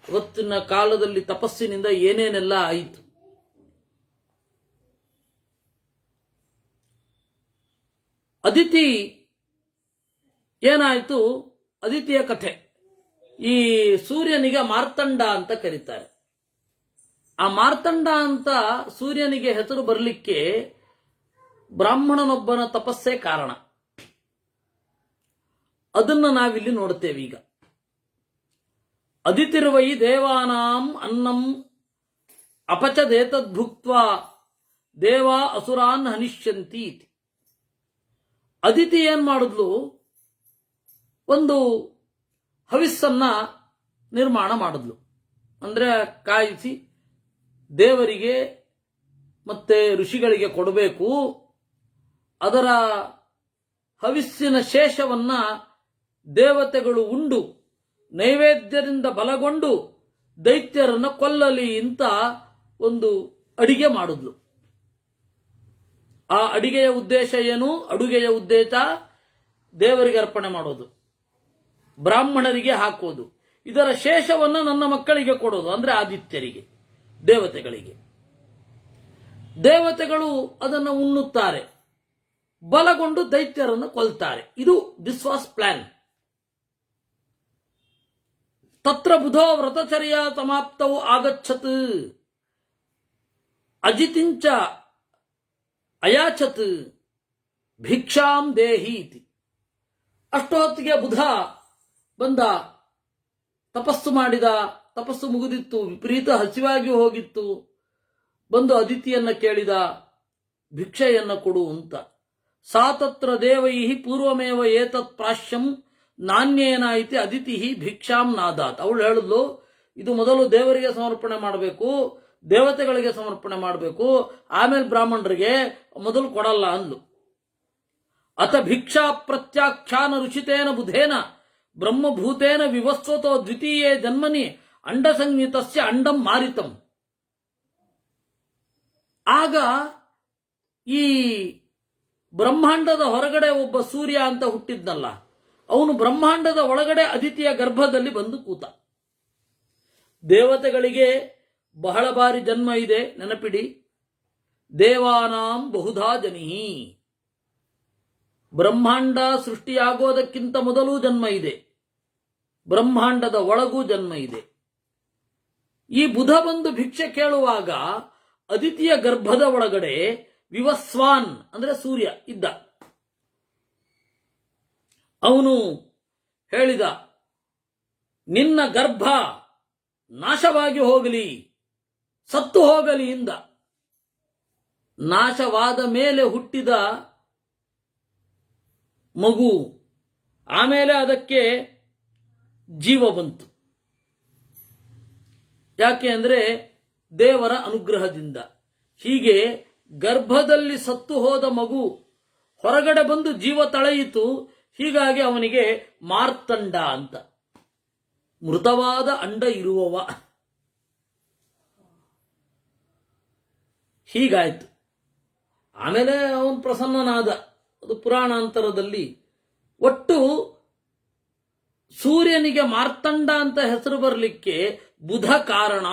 ಇವತ್ತಿನ ಕಾಲದಲ್ಲಿ ತಪಸ್ಸಿನಿಂದ ಏನೇನೆಲ್ಲ ಆಯಿತು. ಅದಿತಿ ಏನಾಯಿತು? ಅದಿತಿಯ ಕಥೆ. ಈ ಸೂರ್ಯನಿಗೆ ಮಾರ್ತಂಡ ಅಂತ ಕರೀತಾರೆ. ಆ ಮಾರ್ತಂಡ ಅಂತ ಸೂರ್ಯನಿಗೆ ಹೆಸರು ಬರಲಿಕ್ಕೆ ಬ್ರಾಹ್ಮಣನೊಬ್ಬನ ತಪಸ್ಸೇ ಕಾರಣ. ಅದನ್ನು ನಾವಿಲ್ಲಿ ನೋಡ್ತೇವೆ ಈಗ. ಅದಿತಿರ್ವೈ ದೇವಾನಾಂ ಅನ್ನಂ ಅಪಚದೇತದ್ಭುಕ್ತ್ವಾ ದೇವಾ ಅಸುರಾನ್ ಹನಿಷ್ಯಂತಿ. ಅದಿತಿ ಏನ್ ಮಾಡಿದ್ಲು? ಒಂದು ಹವಿಸ್ಸನ್ನ ನಿರ್ಮಾಣ ಮಾಡಿದ್ಲು. ಅಂದ್ರೆ ಕಾಯಿಸಿ ದೇವರಿಗೆ ಮತ್ತೆ ಋಷಿಗಳಿಗೆ ಕೊಡಬೇಕು. ಅದರ ಹವಿಸ್ಸಿನ ಶೇಷವನ್ನ ದೇವತೆಗಳು ಉಂಡು ನೈವೇದ್ಯದಿಂದ ಬಲಗೊಂಡು ದೈತ್ಯರನ್ನು ಕೊಲ್ಲಲಿ ಅಂತ ಒಂದು ಅಡಿಗೆ ಮಾಡಿದ್ಲು. ಆ ಅಡಿಗೆಯ ಉದ್ದೇಶ ಏನು? ಅಡುಗೆಯ ಉದ್ದೇಶ ದೇವರಿಗೆ ಅರ್ಪಣೆ ಮಾಡೋದು, ಬ್ರಾಹ್ಮಣರಿಗೆ ಹಾಕೋದು, ಇದರ ಶೇಷವನ್ನು ನನ್ನ ಮಕ್ಕಳಿಗೆ ಕೊಡೋದು, ಅಂದ್ರೆ ಆದಿತ್ಯರಿಗೆ, ದೇವತೆಗಳಿಗೆ. ದೇವತೆಗಳು ಅದನ್ನು ಉಣ್ಣುತ್ತಾರೆ, ಬಲಗೊಂಡು ದೈತ್ಯರನ್ನು ಕೊಲ್ತಾರೆ. This was plan. ತತ್ರ ಬುಧೋ ವ್ರತಚರ್ಯ ಸಮಾಪ್ತವು ಆಗಚ್ಚತ್ ಅಜಿತಿಂಚ ಅಯಾಚತ್ ಭಿಕ್ಷಾಂ ದೇಹಿ ಇತಿ. ಅಷ್ಟೊತ್ತಿಗೆ ಬುಧ ಬಂದ, ತಪಸ್ಸು ಮಾಡಿದ. ತಪಸ್ಸು ಮುಗಿದಿತ್ತು, ವಿಪರೀತ ಹಸಿವಾಗಿ ಹೋಗಿತ್ತು. ಬಂದು ಅದಿತಿಯನ್ನ ಕೇಳಿದ, ಭಿಕ್ಷೆಯನ್ನ ಕೊಡು ಅಂತ. ಸಾ ತತ್ರ ದೇವೈ ಪೂರ್ವಮೇವ ಏತತ್ ಪ್ರಾಶ್ಯಂ ನಾಣ್ಯೇನಾಯಿತಿ ಅದಿತಿ ಭಿಕ್ಷಾಂ ನಾದಾತ್. ಅವಳು ಹೇಳಿದ್ಲು, ಇದು ಮೊದಲು ದೇವರಿಗೆ ಸಮರ್ಪಣೆ ಮಾಡಬೇಕು, ದೇವತೆಗಳಿಗೆ ಸಮರ್ಪಣೆ ಮಾಡಬೇಕು, ಆಮೇಲೆ ಬ್ರಾಹ್ಮಣರಿಗೆ, ಮೊದಲು ಕೊಡಲ್ಲ ಅಂದ್ಲು. ಅತ ಭಿಕ್ಷಾ ಪ್ರತ್ಯಾಖ್ಯಾನ ರುಚಿತೇನ ಬುಧೇನ ಬ್ರಹ್ಮಭೂತೇನ ವಿವಸ್ವತೋ ದ್ವಿತೀಯೇ ಜನ್ಮನಿ ಅಂಡ ಸಂಹಿತಸ್ಯ ಅಂಡಂ ಮಾರಿತಂ. ಆಗ ಈ ಬ್ರಹ್ಮಾಂಡದ ಹೊರಗಡೆ ಒಬ್ಬ ಸೂರ್ಯ ಅಂತ ಹುಟ್ಟಿದ್ನಲ್ಲ, ಅವನು ಬ್ರಹ್ಮಾಂಡದ ಒಳಗಡೆ ಅದಿತಿಯ ಗರ್ಭದಲ್ಲಿ ಬಂದು ಕೂತ. ದೇವತೆಗಳಿಗೆ ಬಹಳ ಬಾರಿ ಜನ್ಮ ಇದೆ, ನೆನಪಿಡಿ. ದೇವಾನಾಂ ಬಹುಧಾ ಜನಿಹಿ. ಬ್ರಹ್ಮಾಂಡ ಸೃಷ್ಟಿಯಾಗೋದಕ್ಕಿಂತ ಮೊದಲೂ ಜನ್ಮ ಇದೆ, ಬ್ರಹ್ಮಾಂಡದ ಒಳಗೂ ಜನ್ಮ ಇದೆ. ಈ ಬುಧ ಬಂದು ಭಿಕ್ಷೆ ಕೇಳುವಾಗ ಅದಿತಿಯ ಗರ್ಭದ ಒಳಗಡೆ ವಿವಸ್ವಾನ್ ಅಂದ್ರೆ ಸೂರ್ಯ ಇದ್ದ. ಅವನು ಹೇಳಿದ, ನಿನ್ನ ಗರ್ಭ ನಾಶವಾಗಿ ಹೋಗಲಿ, ಸತ್ತು ಹೋಗಲಿ ಇಂದ. ನಾಶವಾದ ಮೇಲೆ ಹುಟ್ಟಿದ ಮಗು, ಆಮೇಲೆ ಅದಕ್ಕೆ ಜೀವ ಬಂತು. ಯಾಕೆ ಅಂದ್ರೆ ದೇವರ ಅನುಗ್ರಹದಿಂದ. ಹೀಗೆ ಗರ್ಭದಲ್ಲಿ ಸತ್ತು ಹೋದ ಮಗು ಹೊರಗಡೆ ಬಂದು ಜೀವ ತಳೆಯಿತು. ಹೀಗಾಗಿ ಅವನಿಗೆ ಮಾರ್ತಂಡ ಅಂತ, ಮೃತವಾದ ಅಂಡ ಇರುವವ. ಹೀಗಾಯ್ತು. ಆಮೇಲೆ ಅವನು ಪ್ರಸನ್ನನಾದ. ಅದು ಪುರಾಣಾಂತರದಲ್ಲಿ. ಒಟ್ಟು ಸೂರ್ಯನಿಗೆ ಮಾರ್ತಂಡ ಅಂತ ಹೆಸರು ಬರಲಿಕ್ಕೆ ಬುಧ ಕಾರಣ,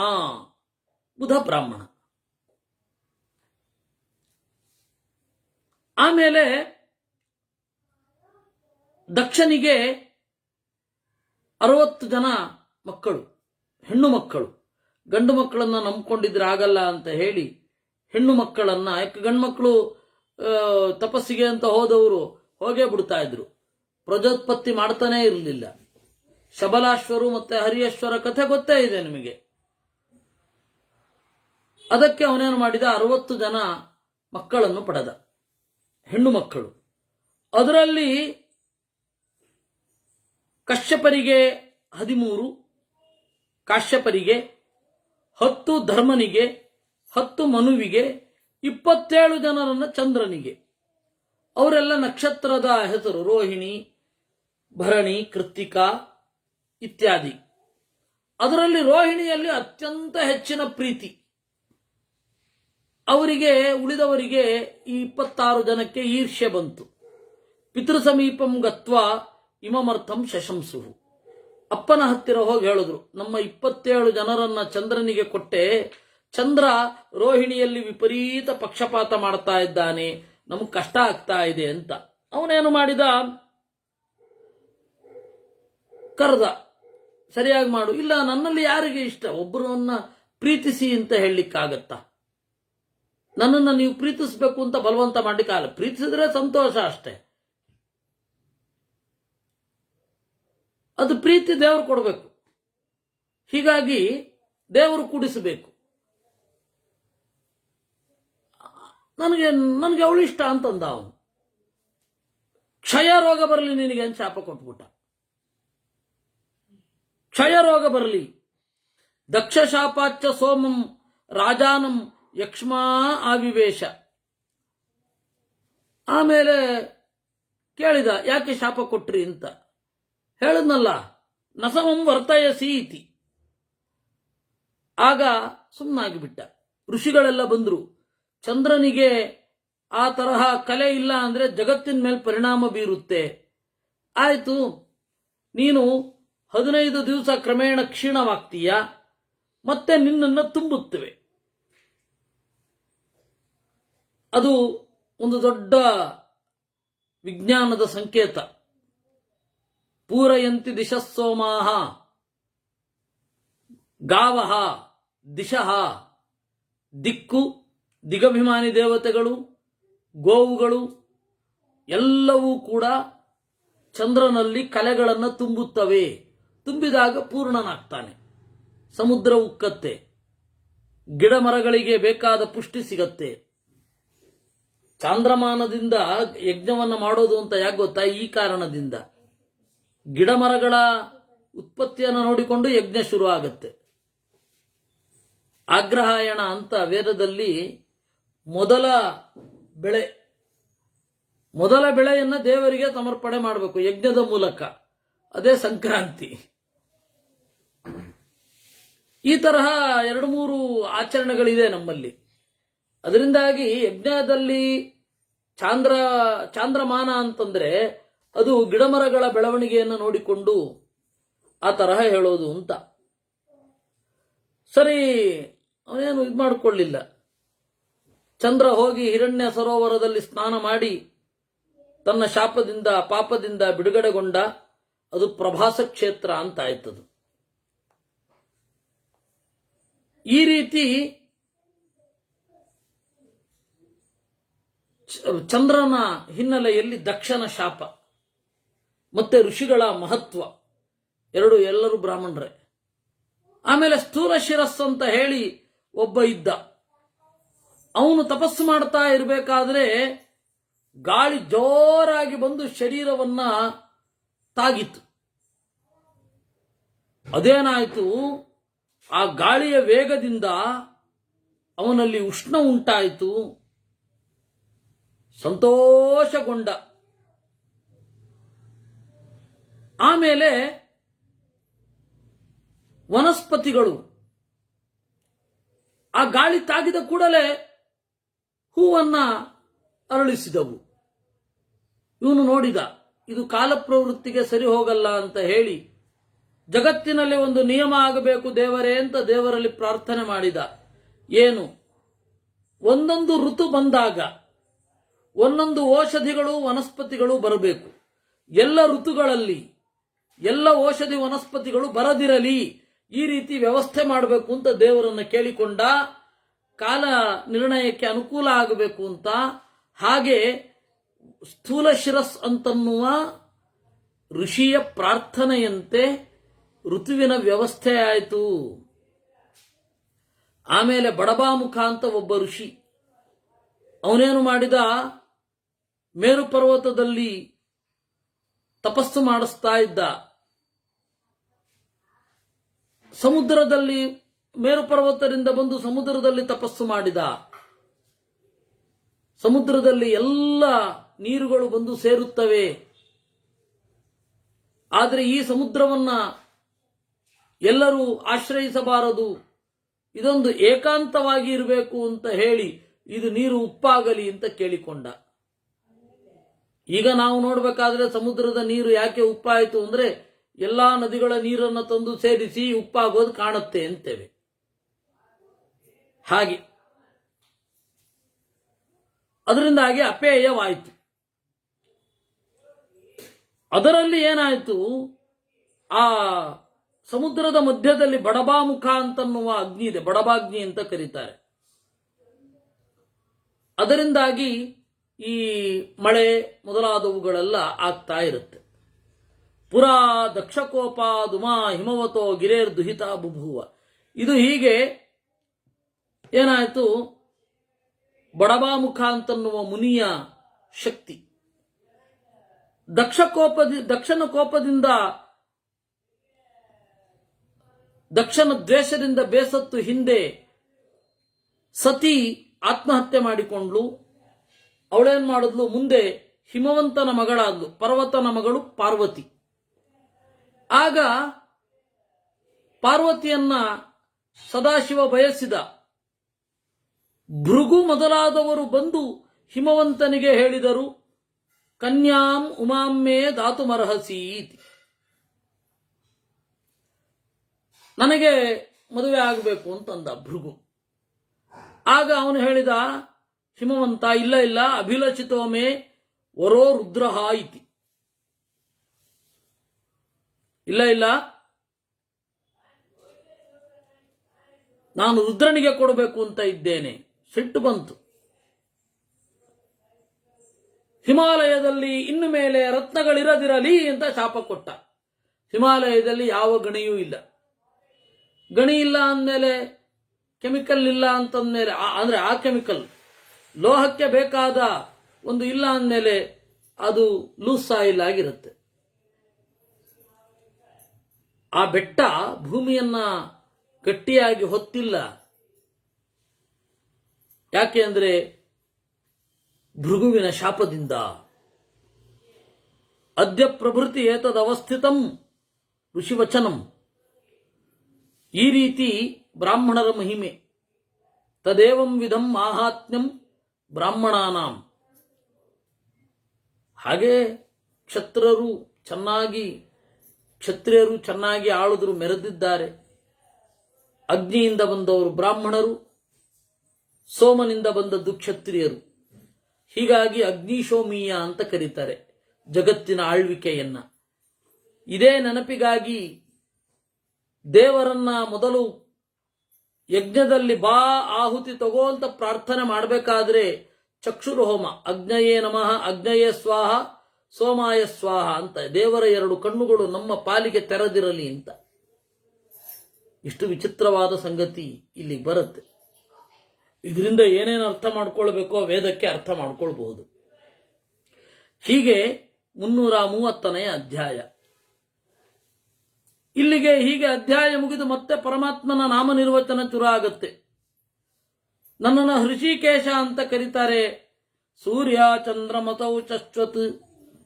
ಬುಧ ಬ್ರಾಹ್ಮಣ. ಆಮೇಲೆ ದಕ್ಷನಿಗೆ 60 ಜನ ಮಕ್ಕಳು, ಹೆಣ್ಣು ಮಕ್ಕಳು. ಗಂಡು ಮಕ್ಕಳನ್ನ ನಂಬ್ಕೊಂಡಿದ್ರೆ ಆಗಲ್ಲ ಅಂತ ಹೇಳಿ ಹೆಣ್ಣು ಮಕ್ಕಳನ್ನ, ಯಾಕೆ ಗಂಡು ಮಕ್ಕಳು ತಪಸ್ಸಿಗೆ ಅಂತ ಹೋದವರು ಹೋಗೇ ಬಿಡ್ತಾ ಇದ್ರು, ಪ್ರಜೋತ್ಪತ್ತಿ ಮಾಡ್ತಾನೇ ಇರಲಿಲ್ಲ. ಶಬಲಾಶ್ವರು ಮತ್ತೆ ಹರಿಯೇಶ್ವರ ಕಥೆ ಗೊತ್ತೇ ಇದೆ ನಿಮಗೆ. ಅದಕ್ಕೆ ಅವನೇನು ಮಾಡಿದ, 60 ಜನ ಮಕ್ಕಳನ್ನು ಪಡೆದ, ಹೆಣ್ಣು ಮಕ್ಕಳು. ಅದರಲ್ಲಿ ಕಶ್ಯಪರಿಗೆ 13, ಕಾಶ್ಯಪರಿಗೆ 10, ಧರ್ಮನಿಗೆ 10, ಮನುವಿಗೆ 27 ಜನರನ್ನ ಚಂದ್ರನಿಗೆ. ಅವರೆಲ್ಲ ನಕ್ಷತ್ರದ ಹೆಸರು, ರೋಹಿಣಿ, ಭರಣಿ, ಕೃತ್ತಿಕಾ ಇತ್ಯಾದಿ. ಅದರಲ್ಲಿ ರೋಹಿಣಿಯಲ್ಲಿ ಅತ್ಯಂತ ಹೆಚ್ಚಿನ ಪ್ರೀತಿ. ಅವರಿಗೆ, ಉಳಿದವರಿಗೆ ಈ 26 ಜನಕ್ಕೆ ಈರ್ಷ್ಯೆ ಬಂತು. ಪಿತೃ ಸಮೀಪಂ ಗತ್ವಾ ಇಮಮರ್ಥಂ ಶಶಂಸುಹು. ಅಪ್ಪನ ಹತ್ತಿರ ಹೋಗಿ ಹೇಳಿದ್ರು, ನಮ್ಮ 27 ಜನರನ್ನ ಚಂದ್ರನಿಗೆ ಕೊಟ್ಟೆ, ಚಂದ್ರ ರೋಹಿಣಿಯಲ್ಲಿ ವಿಪರೀತ ಪಕ್ಷಪಾತ ಮಾಡ್ತಾ ಇದ್ದಾನೆ, ನಮಗೆ ಕಷ್ಟ ಆಗ್ತಾ ಇದೆ ಅಂತ. ಅವನೇನು ಮಾಡಿದ, ಕರೆದ, ಸರಿಯಾಗಿ ಮಾಡು. ಇಲ್ಲ, ನನ್ನಲ್ಲಿ ಯಾರಿಗೆ ಇಷ್ಟ, ಒಬ್ಬರನ್ನ ಪ್ರೀತಿಸಿ ಅಂತ ಹೇಳಲಿಕ್ಕಾಗತ್ತಾ? ನನ್ನನ್ನು ನೀವು ಪ್ರೀತಿಸಬೇಕು ಅಂತ ಬಲವಂತ ಮಾಡಲಿಕ್ಕಾಗಲ್ಲ. ಪ್ರೀತಿಸಿದ್ರೆ ಸಂತೋಷ ಅಷ್ಟೇ. ಅದು ಪ್ರೀತಿ ದೇವರು ಕೊಡಬೇಕು. ಹೀಗಾಗಿ ದೇವರು ಕೂಡಿಸಬೇಕು. ನನಗೆ ಅವಳು ಇಷ್ಟ ಅಂತಂದ ಅವನು. ಕ್ಷಯ ರೋಗ ಬರಲಿ ನಿನಗೆ ಅಂತ ಶಾಪ ಕೊಟ್ಬಿಟ್ಟ. ಕ್ಷಯ ರೋಗ ಬರಲಿ. ದಕ್ಷ ಶಾಪಾಚ್ಚ ಸೋಮಂ ರಾಜಾನಂ ಯಕ್ಷ್ಮಾ ಆವಿವೇಶ. ಆಮೇಲೆ ಕೇಳಿದ, ಯಾಕೆ ಶಾಪ ಕೊಟ್ರಿ ಅಂತ. ಹೇಳದ್ನಲ್ಲ, ನಸಮಂ ವರ್ತಯಸಿ ಇತಿ. ಆಗ ಸುಮ್ಮನಾಗಿಬಿಟ್ಟ. ಋಷಿಗಳೆಲ್ಲ ಬಂದ್ರು. ಚಂದ್ರನಿಗೆ ಆ ತರಹ ಕಲೆ ಇಲ್ಲ ಅಂದ್ರೆ ಜಗತ್ತಿನ ಮೇಲೆ ಪರಿಣಾಮ ಬೀರುತ್ತೆ. ಆಯ್ತು, ನೀನು 15 ದಿವಸ ಕ್ರಮೇಣ ಕ್ಷೀಣವಾಗ್ತೀಯ, ಮತ್ತೆ ನಿನ್ನನ್ನು ತುಂಬುತ್ತವೆ. ಅದು ಒಂದು ದೊಡ್ಡ ವಿಜ್ಞಾನದ ಸಂಕೇತ. ಪೂರಯಂತಿ ದಿಶಃ ಸೋಮಾಹ ಗಾವಹ ದಿಶಃ. ದಿಕ್ಕು, ದಿಗಭಿಮಾನಿ ದೇವತೆಗಳು, ಗೋವುಗಳು ಎಲ್ಲವೂ ಕೂಡ ಚಂದ್ರನಲ್ಲಿ ಕಲೆಗಳನ್ನು ತುಂಬುತ್ತವೆ. ತುಂಬಿದಾಗ ಪೂರ್ಣನಾಗ್ತಾನೆ. ಸಮುದ್ರ ಉಕ್ಕತ್ತೆ, ಗಿಡ ಮರಗಳಿಗೆ ಬೇಕಾದ ಪುಷ್ಟಿ ಸಿಗತ್ತೆ. ಚಾಂದ್ರಮಾನದಿಂದ ಯಜ್ಞವನ್ನು ಮಾಡೋದು ಅಂತ ಯಾಕೆ ಗೊತ್ತಾ? ಈ ಕಾರಣದಿಂದ. ಗಿಡ ಮರಗಳ ಉತ್ಪತ್ತಿಯನ್ನು ನೋಡಿಕೊಂಡು ಯಜ್ಞ ಶುರು ಆಗತ್ತೆ. ಆಗ್ರಹಾಯಣ ಅಂತ ವೇದದಲ್ಲಿ ಮೊದಲ ಬೆಳೆಯನ್ನ ದೇವರಿಗೆ ಸಮರ್ಪಣೆ ಮಾಡಬೇಕು ಯಜ್ಞದ ಮೂಲಕ. ಅದೇ ಸಂಕ್ರಾಂತಿ. ಈ ತರಹ 2-3 ಆಚರಣೆಗಳಿದೆ ನಮ್ಮಲ್ಲಿ. ಅದರಿಂದಾಗಿ ಯಜ್ಞದಲ್ಲಿ ಚಾಂದ್ರಮಾನ ಅಂತಂದ್ರೆ ಅದು ಗಿಡಮರಗಳ ಬೆಳವಣಿಗೆಯನ್ನು ನೋಡಿಕೊಂಡು ಆ ತರಹ ಹೇಳೋದು ಅಂತ. ಸರಿ, ಅವನೇನು ಇದು ಮಾಡಿಕೊಳ್ಳಿಲ್ಲ. ಚಂದ್ರ ಹೋಗಿ ಹಿರಣ್ಯ ಸರೋವರದಲ್ಲಿ ಸ್ನಾನ ಮಾಡಿ ತನ್ನ ಶಾಪದಿಂದ ಪಾಪದಿಂದ ಬಿಡುಗಡೆಗೊಂಡ. ಅದು ಪ್ರಭಾಸ ಕ್ಷೇತ್ರ ಅಂತ ಆಯ್ತದು. ಈ ರೀತಿ ಚಂದ್ರನ ಹಿನ್ನೆಲೆಯಲ್ಲಿ ದಕ್ಷನ ಶಾಪ ಮತ್ತೆ ಋಷಿಗಳ ಮಹತ್ವ ಎಲ್ಲರೂ ಬ್ರಾಹ್ಮಣರೇ. ಆಮೇಲೆ ಸ್ಥೂಲ ಶಿರಸ್ಸು ಅಂತ ಹೇಳಿ ಒಬ್ಬ ಇದ್ದ. ಅವನು ತಪಸ್ಸು ಮಾಡ್ತಾ ಇರಬೇಕಾದ್ರೆ ಗಾಳಿ ಜೋರಾಗಿ ಬಂದು ಶರೀರವನ್ನ ತಾಗಿತ್ತು. ಅದೇನಾಯ್ತು, ಆ ಗಾಳಿಯ ವೇಗದಿಂದ ಅವನಲ್ಲಿ ಉಷ್ಣ ಉಂಟಾಯಿತು. ಸಂತೋಷಗೊಂಡ. ಆಮೇಲೆ ವನಸ್ಪತಿಗಳು ಆ ಗಾಳಿ ತಾಗಿದ ಕೂಡಲೇ ಹೂವನ್ನ ಅರಳಿಸಿದವು. ಇವನು ನೋಡಿದ, ಇದು ಕಾಲಪ್ರವೃತ್ತಿಗೆ ಸರಿ ಹೋಗಲ್ಲ ಅಂತ ಹೇಳಿ ಜಗತ್ತಿನಲ್ಲಿ ಒಂದು ನಿಯಮ ಆಗಬೇಕು ದೇವರೇ ಅಂತ ದೇವರಲ್ಲಿ ಪ್ರಾರ್ಥನೆ ಮಾಡಿದ. ಏನು? ಒಂದೊಂದು ಋತು ಬಂದಾಗ ಒಂದೊಂದು ಔಷಧಿಗಳು ವನಸ್ಪತಿಗಳು ಬರಬೇಕು. ಎಲ್ಲ ಋತುಗಳಲ್ಲಿ ಎಲ್ಲ ಔಷಧಿ ವನಸ್ಪತಿಗಳು ಬರದಿರಲಿ, ಈ ರೀತಿ ವ್ಯವಸ್ಥೆ ಮಾಡಬೇಕು ಅಂತ ದೇವರನ್ನು ಕೇಳಿಕೊಂಡ. ಕಾಲ ನಿರ್ಣಯಕ್ಕೆ ಅನುಕೂಲ ಆಗಬೇಕು ಅಂತ. ಹಾಗೆ ಸ್ಥೂಲ ಶಿರಸ್ ಅಂತನ್ನುವ ಋಷಿಯ ಪ್ರಾರ್ಥನೆಯಂತೆ ಋತುವಿನ ವ್ಯವಸ್ಥೆ ಆಯಿತು. ಆಮೇಲೆ ಬಡಬಾಮುಖ ಅಂತ ಒಬ್ಬ ಋಷಿ, ಅವನೇನು ಮಾಡಿದ, ಮೇರು ಪರ್ವತದಲ್ಲಿ ತಪಸ್ಸು ಮಾಡಿಸ್ತಾ ಇದ್ದ. ಸಮುದ್ರದಲ್ಲಿ ಮೇರು ಪರ್ವತದಿಂದ ಬಂದು ಸಮುದ್ರದಲ್ಲಿ ತಪಸ್ಸು ಮಾಡಿದ. ಸಮುದ್ರದಲ್ಲಿ ಎಲ್ಲ ನೀರುಗಳು ಬಂದು ಸೇರುತ್ತವೆ. ಆದರೆ ಈ ಸಮುದ್ರವನ್ನ ಎಲ್ಲರೂ ಆಶ್ರಯಿಸಬಾರದು, ಇದೊಂದು ಏಕಾಂತವಾಗಿ ಇರಬೇಕು ಅಂತ ಹೇಳಿ ಇದು ನೀರು ಉಪ್ಪಾಗಲಿ ಅಂತ ಕೇಳಿಕೊಂಡ. ಈಗ ನಾವು ನೋಡಬೇಕಾದ್ರೆ ಸಮುದ್ರದ ನೀರು ಯಾಕೆ ಉಪ್ಪಾಯಿತು ಅಂದ್ರೆ ಎಲ್ಲಾ ನದಿಗಳ ನೀರನ್ನು ತಂದು ಸೇರಿಸಿ ಉಪ್ಪಾಗೋದು ಕಾಣುತ್ತೆ ಅಂತೇವೆ. ಹಾಗೆ ಅದರಿಂದಾಗಿ ಅಪೇಯವಾಯಿತು. ಅದರಲ್ಲಿ ಏನಾಯಿತು, ಆ ಸಮುದ್ರದ ಮಧ್ಯದಲ್ಲಿ ಬಡಬಾಮುಖ ಅಂತನ್ನುವ ಅಗ್ನಿ ಇದೆ, ಬಡಬಾಗ್ನಿ ಅಂತ ಕರೀತಾರೆ. ಅದರಿಂದಾಗಿ ಈ ಮಳೆ ಮೊದಲಾದವುಗಳೆಲ್ಲ ಆಗ್ತಾ ಇರುತ್ತೆ. ಪುರಾ ದಕ್ಷಕೋಪಾದುಮಾ ಹಿಮವತೋ ಗಿರೇರ್ ದುಹಿತ ಬುಭುವ. ಇದು ಹೀಗೆ ಏನಾಯಿತು, ಬಡಬಾಮುಖ ಅಂತನ್ನುವ ಮುನಿಯ ಶಕ್ತಿ ದಕ್ಷನ ಕೋಪದಿಂದ, ದಕ್ಷನ ದ್ವೇಷದಿಂದ ಬೇಸತ್ತು ಹಿಂದೆ ಸತಿ ಆತ್ಮಹತ್ಯೆ ಮಾಡಿಕೊಂಡ್ಲು. ಅವಳೇನ್ ಮಾಡಿದ್ಲು, ಮುಂದೆ ಹಿಮವಂತನ ಮಗಳಾದ್ಲು, ಪರ್ವತನ ಮಗಳು ಪಾರ್ವತಿ. ಆಗ ಪಾರ್ವತಿಯನ್ನ ಸದಾಶಿವ ಬಯಸಿದ. ಭೃಗು ಮೊದಲಾದವರು ಬಂದು ಹಿಮವಂತನಿಗೆ ಹೇಳಿದರು, ಕನ್ಯಾಂ ಉಮಾಮ್ಮೆ ದಾತುಮರ್ಹಸೀತಿ, ನನಗೆ ಮದುವೆ ಆಗಬೇಕು ಅಂತಂದ ಭೃಗು. ಆಗ ಅವನು ಹೇಳಿದ ಹಿಮವಂತ, ಇಲ್ಲ ಇಲ್ಲ, ಅಭಿಲಷಿತೋಮೆ ವರೋ ರುದ್ರಹ ಇತಿ, ಇಲ್ಲ ಇಲ್ಲ, ನಾನು ರುದ್ರನಿಗೆ ಕೊಡಬೇಕು ಅಂತ ಇದ್ದೇನೆ. ಸಿಟ್ಟು ಬಂತು. ಹಿಮಾಲಯದಲ್ಲಿ ಇನ್ನು ಮೇಲೆ ರತ್ನಗಳಿರದಿರಲಿ ಅಂತ ಶಾಪ ಕೊಟ್ಟ. ಹಿಮಾಲಯದಲ್ಲಿ ಯಾವ ಗಣಿಯೂ ಇಲ್ಲ. ಗಣಿ ಇಲ್ಲ ಅಂದಮೇಲೆ ಕೆಮಿಕಲ್ ಇಲ್ಲ ಅಂತಂದ್ಮೇಲೆ, ಅಂದ್ರೆ ಆ ಕೆಮಿಕಲ್ ಲೋಹಕ್ಕೆ ಬೇಕಾದ ಒಂದು ಇಲ್ಲ ಅಂದಮೇಲೆ ಅದು ಲೂಸ್ ಸಾಯಿಲ್ ಆಗಿರುತ್ತೆ. ಆ ಬೆಟ್ಟ ಭೂಮಿಯನ್ನ ಗಟ್ಟಿಯಾಗಿ ಹೊತ್ತಿಲ್ಲ. ಯಾಕೆ ಅಂದ್ರೆ ಭೃಗುವಿನ ಶಾಪದಿಂದ. ಅದ್ಯ ಪ್ರಭೃತಿ ಏತದವಸ್ಥಿತಂ ಋಷಿವಚನಂ. ಈ ರೀತಿ ಬ್ರಾಹ್ಮಣರ ಮಹಿಮೆ. ತದೇವಂ ವಿಧಂ ಮಾಹಾತ್ಮ್ಯಂ ಬ್ರಾಹ್ಮಣಾನಾಂ. ಹಾಗೆ ಕ್ಷತ್ರಿಯರು ಚೆನ್ನಾಗಿ ಆಳುದ್ರು, ಮೆರೆದಿದ್ದಾರೆ. ಅಗ್ನಿಯಿಂದ ಬಂದವರು ಬ್ರಾಹ್ಮಣರು, ಸೋಮನಿಂದ ಬಂದದ್ದು ಕ್ಷತ್ರಿಯರು. ಹೀಗಾಗಿ ಅಗ್ನಿಶೋಮೀಯ ಅಂತ ಕರೀತಾರೆ ಜಗತ್ತಿನ ಆಳ್ವಿಕೆಯನ್ನ. ಇದೇ ನೆನಪಿಗಾಗಿ ದೇವರನ್ನ ಮೊದಲು ಯಜ್ಞದಲ್ಲಿ ಬಾ ಆಹುತಿ ತಗೋ ಅಂತ ಪ್ರಾರ್ಥನೆ ಮಾಡಬೇಕಾದ್ರೆ ಚಕ್ಷುರು ಹೋಮ, ಅಗ್ನಯೇ ನಮಃ, ಅಗ್ನಯೇ ಸ್ವಾಹ, ಸೋಮಾಯ ಸ್ವಾಹ ಅಂತ ದೇವರ 2 ಕಣ್ಣುಗಳು ನಮ್ಮ ಪಾಲಿಗೆ ತೆರೆದಿರಲಿ ಅಂತ. ಇಷ್ಟು ವಿಚಿತ್ರವಾದ ಸಂಗತಿ ಇಲ್ಲಿ ಬರುತ್ತೆ. ಇದರಿಂದ ಏನೇನು ಅರ್ಥ ಮಾಡ್ಕೊಳ್ಬೇಕೋ ವೇದಕ್ಕೆ ಅರ್ಥ ಮಾಡ್ಕೊಳ್ಬಹುದು. ಹೀಗೆ 330ನೇ ಅಧ್ಯಾಯ. ಇಲ್ಲಿಗೆ ಹೀಗೆ ಅಧ್ಯಾಯ ಮುಗಿದು ಮತ್ತೆ ಪರಮಾತ್ಮನ ನಾಮ ನಿರ್ವಚನ ಚುರ ಆಗುತ್ತೆ. ನನ್ನನ್ನು ಹೃಷಿಕೇಶ ಅಂತ ಕರೀತಾರೆ. ಸೂರ್ಯ ಚಂದ್ರಮತೌ ಚಶ್ವತ್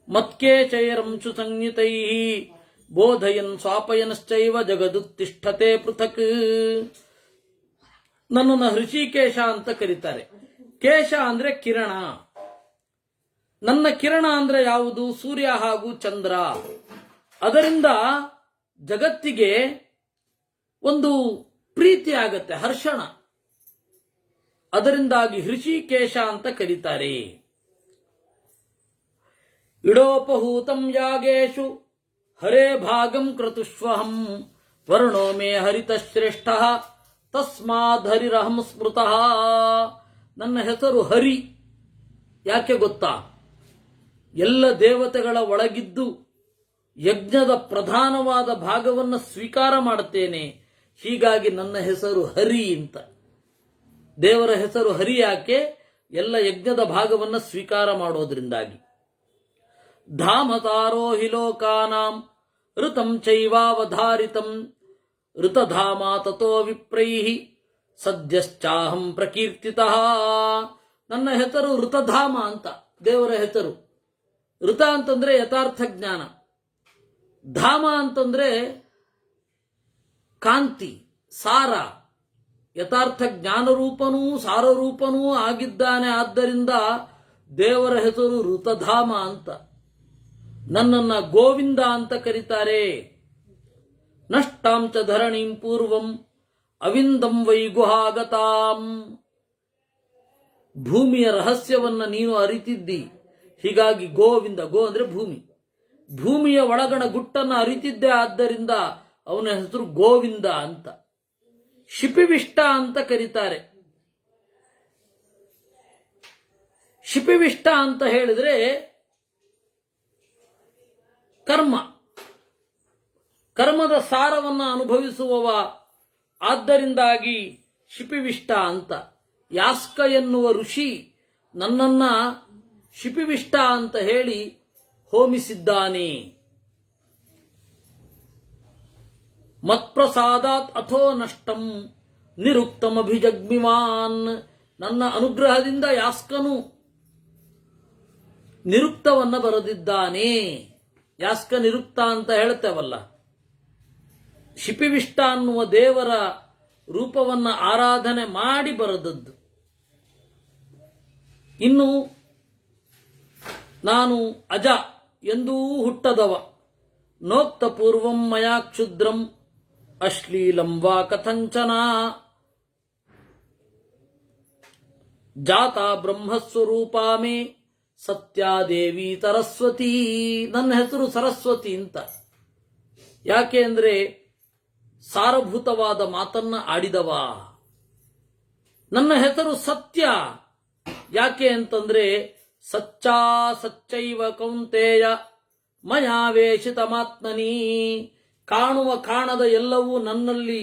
ಮತ್ಕೇಶೈರಂಶು ಸಂಹಿತೈ ಬೋಧಯನ್ ಸ್ವಾಪಯನಶ್ಚೈವ ಜಗದುತ್ತಿಷ್ಠತೆ ಪೃಥಕ್. ನನ್ನನ್ನು ಹೃಷಿಕೇಶ ಅಂತ ಕರೀತಾರೆ. ಕೇಶ ಅಂದ್ರೆ ಕಿರಣ. ನನ್ನ ಕಿರಣ ಅಂದ್ರೆ ಯಾವುದು? ಸೂರ್ಯ ಹಾಗೂ ಚಂದ್ರ. ಅದರಿಂದ ಜಗತ್ತಿಗೆ ಒಂದು ಪ್ರೀತಿ ಆಗತ್ತೆ, ಹರ್ಷಣ. ಅದರಿಂದಾಗಿ ಹೃಷಿಕೇಶ ಅಂತ ಕರೀತಾರೆ. ಇಡೋಪಹೂತಂ ಯಾಗೇಶು ಹರೇ ಭಾಗಂ ಕ್ರತುಷ್ವಹಂ ವರ್ಣೋ ಮೇ ಹರಿತಶ್ರೇಷ್ಠ ತಸ್ಮಾದ್ ಹರಿರಹಂ ಸ್ಮೃತಃ. ನನ್ನ ಹೆಸರು ಹರಿ. ಯಾಕೆ ಗೊತ್ತಾ? ಎಲ್ಲ ದೇವತೆಗಳ ಒಳಗಿದ್ದು ಯಜ್ಞದ ಪ್ರಧಾನವಾದ ಭಾಗವನ್ನು ಸ್ವೀಕಾರ ಮಾಡುತ್ತೇನೆ. ಹೀಗಾಗಿ ನನ್ನ ಹೆಸರು ಹರಿ ಅಂತ. ದೇವರ ಹೆಸರು ಹರಿ ಯಾಕೆ? ಎಲ್ಲ ಯಜ್ಞದ ಭಾಗವನ್ನು ಸ್ವೀಕಾರ ಮಾಡೋದ್ರಿಂದಾಗಿ. ಧಾಮತಾರೋಹಿ ಲೋಕಾನಾಂ ಋತಂ ಚೈವಾವಧಾರಿತಂ ಋತಧಾಮ ತಥೋ ವಿಪ್ರೈಹಿ ಸದ್ಯಶ್ಚಾಹಂ ಪ್ರಕೀರ್ತಿತಃ. ನನ್ನ ಹೆಸರು ಋತಧಾಮ ಅಂತ ದೇವರ ಹೆಸರು. ಋತ ಅಂತಂದ್ರೆ ಯಥಾರ್ಥ ಜ್ಞಾನ, ಧಾಮ ಅಂತಂದ್ರೆ ಕಾಂತಿ, ಸಾರ. ಯಥಾರ್ಥ ಜ್ಞಾನರೂಪನೂ ಸಾರರೂಪನೂ ಆಗಿದ್ದಾನೆ. ಆದ್ದರಿಂದ ದೇವರ ಹೆಸರು ಋತಧಾಮ ಅಂತ. ನನ್ನನ್ನ ಗೋವಿಂದ ಅಂತ ಕರೀತಾರೆ. ನಷ್ಟಾಂಚ ಧರಣೀಂ ಪೂರ್ವಂ ಅವಿಂದಂ ವೈ ಗುಹಾಗತಾಂ. ಭೂಮಿಯ ರಹಸ್ಯವನ್ನ ನೀನು ಅರಿತಿದ್ದಿ, ಹೀಗಾಗಿ ಗೋವಿಂದ. ಗೋ ಅಂದ್ರೆ ಭೂಮಿ. ಭೂಮಿಯ ಒಳಗಣ ಗುಟ್ಟನ್ನ ಅರಿತಿದ್ದೆ, ಆದ್ದರಿಂದ ಅವನ ಹೆಸರು ಗೋವಿಂದ ಅಂತ. ಶಿಪಿವಿಷ್ಟ ಅಂತ ಕರೀತಾರೆ. ಶಿಪಿವಿಷ್ಟ ಅಂತ ಹೇಳಿದ್ರೆ ಕರ್ಮದ ಸಾರವನ್ನ ಅನುಭವಿಸುವವ. ಆದ್ದರಿಂದಾಗಿ ಶಿಪಿವಿಷ್ಟ ಅಂತ. ಯಾಸ್ಕ ಎನ್ನುವ ಋಷಿ ನನ್ನನ್ನ ಶಿಪಿವಿಷ್ಟ ಅಂತ ಹೇಳಿ ಹೋಮಿಸಿದ್ದಾನೆ. ಮತ್ಪ್ರಸಾದಾತ್ ಅಥೋ ನಷ್ಟಂ ನಿರುಕ್ತಮಭಿಜಗ್ಮಿವಾನ್. ನನ್ನ ಅನುಗ್ರಹದಿಂದ ಯಾಸ್ಕನು ನಿರುಕ್ತವನ್ನ ಬರೆದಿದ್ದಾನೆ. ಯಾಸ್ಕ ನಿರುಕ್ತ ಅಂತ ಹೇಳ್ತೇವಲ್ಲ. ಶಿಪಿವಿಷ್ಟ ಅನ್ನುವ ದೇವರ ರೂಪವನ್ನ ಆರಾಧನೆ ಮಾಡಿ ಬರೆದದ್ದು. ಇನ್ನು ನಾನು ಅಜ ಎಂದೂ ಹುಟ್ಟದವ. ನೋಕ್ತ ಪೂರ್ವಂ ಮಯಾ ಕ್ಷುದ್ರಂ ಅಶ್ಲೀಲಂ ವಾ ಕಥಂಚನ ಜಾತ ಬ್ರಹ್ಮಸ್ವರೂಪಾ ಮೇ ಸತ್ಯಾದೇವಿ ಸರಸ್ವತಿ. ನನ್ನ ಹೆಸರು ಸರಸ್ವತಿ ಅಂತ. ಯಾಕೆ ಅಂದ್ರೆ ಸಾರಭೂತವಾದ ಮಾತನ್ನ ಆಡಿದವ. ನನ್ನ ಹೆಸರು ಸತ್ಯ. ಯಾಕೆ ಅಂತಂದ್ರೆ ಸಚ್ಚಾ ಸಚ್ಚೈವ ಕೌಂತೇಯ ಮಯಾವೇಶಿತಮಾತ್ಮನಿ. ಕಾಣುವ ಕಾಣದ ಎಲ್ಲವೂ ನನ್ನಲ್ಲಿ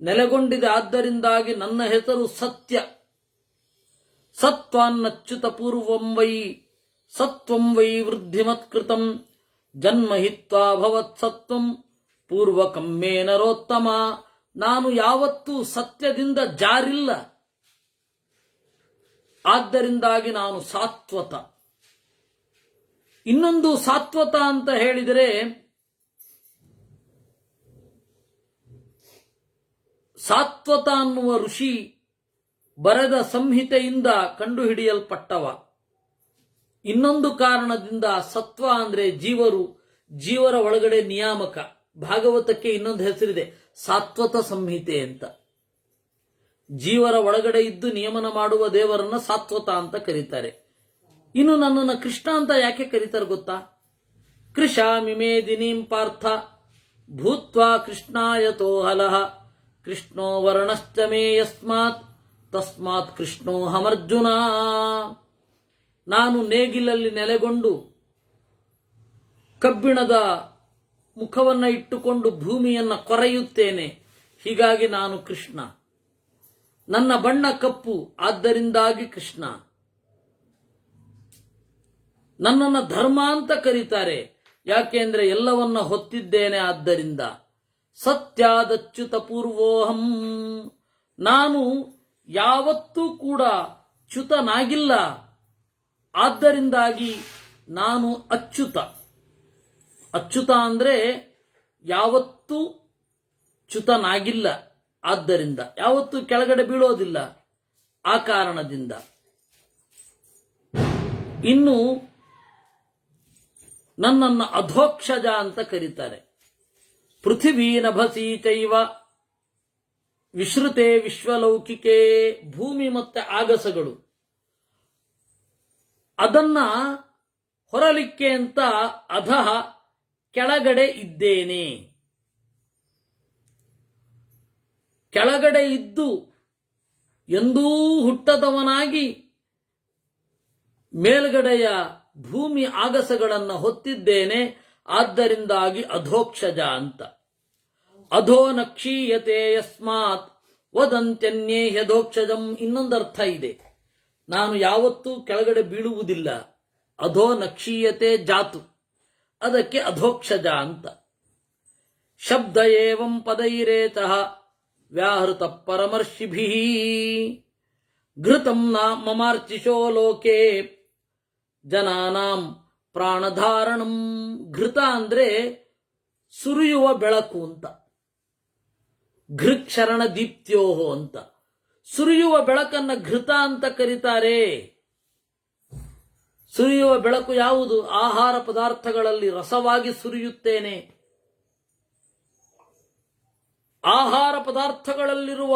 ನೆಲೆಗೊಂಡಿದೆ. ಆದ್ದರಿಂದಾಗಿ ನನ್ನ ಹೆಸರು ಸತ್ಯ. ಸತ್ವಾನ್ನಚ್ಯುತ ಪೂರ್ವಂ ವೈ ಸತ್ವಂ ವೈ ವೃದ್ಧಿಮತ್ಕೃತಂ ಜನ್ಮ ಹಿತ್ವಾ ಭವತ್ ಸತ್ವಂ ಪೂರ್ವಕಂ ಮೇ ನರೋತ್ತಮ. ನಾನು ಯಾವತ್ತೂ ಸತ್ಯದಿಂದ ಜಾರಿಲ್ಲ. ಆದ್ದರಿಂದಾಗಿ ನಾನು ಸಾತ್ವತ. ಇನ್ನೊಂದು ಸಾತ್ವತ ಅಂತ ಹೇಳಿದರೆ, ಸಾತ್ವತ ಅನ್ನುವ ಋಷಿ ಬರೆದ ಸಂಹಿತೆಯಿಂದ ಕಂಡುಹಿಡಿಯಲ್ಪಟ್ಟವ. ಇನ್ನೊಂದು ಕಾರಣದಿಂದ ಸತ್ವ ಅಂದ್ರೆ ಜೀವರ ಒಳಗಡೆ ನಿಯಾಮಕ. ಭಾಗವತಕ್ಕೆ ಇನ್ನೊಂದು ಹೆಸರಿದೆ, ಸಾತ್ವತ ಸಂಹಿತೆ ಅಂತ. ಜೀವರ ಒಳಗಡೆ ಇದ್ದು ನಿಯಮನ ಮಾಡುವ ದೇವರನ್ನ ಸಾತ್ವತ ಅಂತ ಕರೀತಾರೆ. ಇನ್ನು ನನ್ನನ್ನು ಕೃಷ್ಣ ಅಂತ ಯಾಕೆ ಕರೀತಾರೆ ಗೊತ್ತಾ? ಕೃಷಾಮಿಮೇ ದಿನೀಂ ಪಾರ್ಥ ಭೂತ್ವಾ ಕೃಷ್ಣಾಯತೋ ಹಲಃ ಕೃಷ್ಣೋ ವರ್ಣಶ್ಚ ಮೇ ಯಸ್ಮಾತ್ ತಸ್ಮಾತ್ ಕೃಷ್ಣೋಹಮರ್ಜುನ. ನಾನು ನೇಗಿಲಲ್ಲಿ ನೆಲೆಗೊಂಡು ಕಬ್ಬಿಣದ ಮುಖವನ್ನ ಇಟ್ಟುಕೊಂಡು ಭೂಮಿಯನ್ನ ಕೊರೆಯುತ್ತೇನೆ, ಹೀಗಾಗಿ ನಾನು ಕೃಷ್ಣ. ನನ್ನ ಬಣ್ಣ ಕಪ್ಪು, ಆದ್ದರಿಂದಾಗಿ ಕೃಷ್ಣ. ನನ್ನನ್ನು ಧರ್ಮ ಅಂತ ಕರೀತಾರೆ, ಯಾಕೆಂದ್ರೆ ಎಲ್ಲವನ್ನ ಹೊತ್ತಿದ್ದೇನೆ, ಆದ್ದರಿಂದ. ಸತ್ಯಾದಚ್ಯುತ ಪೂರ್ವೋಹಂ, ನಾನು ಯಾವತ್ತೂ ಕೂಡ ಚ್ಯುತನಾಗಿಲ್ಲ, ಆದ್ದರಿಂದಾಗಿ ನಾನು ಅಚ್ಯುತ. ಅಚ್ಯುತ ಅಂದ್ರೆ ಯಾವತ್ತೂ ಚ್ಯುತನಾಗಿಲ್ಲ, ಆದ್ದರಿಂದ ಯಾವತ್ತೂ ಕೆಳಗಡೆ ಬೀಳೋದಿಲ್ಲ, ಆ ಕಾರಣದಿಂದ. ಇನ್ನು ನನ್ನನ್ನು ಅಧೋಕ್ಷಜ ಅಂತ ಕರೀತಾರೆ. ಪೃಥಿವೀ ನಭಸಿ ಚೈವ ವಿಶ್ರುತೆ ವಿಶ್ವಲೌಕಿಕೆ, ಭೂಮಿ ಮತ್ತೆ ಆಗಸಗಳು, ಅದನ್ನ ಹೊರಲಿಕ್ಕೆ ಅಂತ ಅಧಃ ಕೆಳಗಡೆ ಇದ್ದೇನೆ. ಕೆಳಗಡೆ ಇದ್ದು ಎಂದೂ ಹುಟ್ಟದವನಾಗಿ ಮೇಲ್ಗಡೆಯ ಭೂಮಿ ಆಗಸಗಳನ್ನು ಹೊತ್ತಿದ್ದೇನೆ, ಆದ್ದರಿಂದಾಗಿ ಅಧೋಕ್ಷಜ ಅಂತ. ಅಧೋ ನಕ್ಷೀಯತೆ ಯಸ್ಮಾತ್ ವದಂತ್ಯನ್ಯೇ ಹ್ಯಧೋಕ್ಷಜಂ, ಇನ್ನೊಂದರ್ಥ ಇದೆ. ನಾನು ಯಾವತ್ತೂ ಕೆಳಗಡೆ ಬೀಳುವುದಿಲ್ಲ, ಅಧೋ ನಕ್ಷೀಯತೆ ಜಾತು, ಅದಕ್ಕೆ ಅಧೋಕ್ಷಜ ಅಂತ. ಶಬ್ದ ಏವಂ ಪದೈರೇತಃ ವ್ಯಾಹೃತ ಪರಮರ್ಷಿಭಿಃ ಘೃತಂ ನ ಮಮಾರ್ಚಿಶೋ ಲೋಕೆ ಜನಾನಾಂ ಪ್ರಾಣಧಾರಣಂ. ಘೃತ ಅಂದ್ರೆ ಸುರಿಯುವ ಬೆಳಕು ಅಂತ, ಘೃಕ್ಷರಣ ದೀಪ್ತ್ಯೋಹೋ ಅಂತ. ಸುರಿಯುವ ಬೆಳಕನ್ನ ಘೃತ ಅಂತ ಕರೀತಾರೆ. ಸುರಿಯುವ ಬೆಳಕು ಯಾವುದು? ಆಹಾರ ಪದಾರ್ಥಗಳಲ್ಲಿ ರಸವಾಗಿ ಸುರಿಯುತ್ತೇನೆ. ಆಹಾರ ಪದಾರ್ಥಗಳಲ್ಲಿರುವ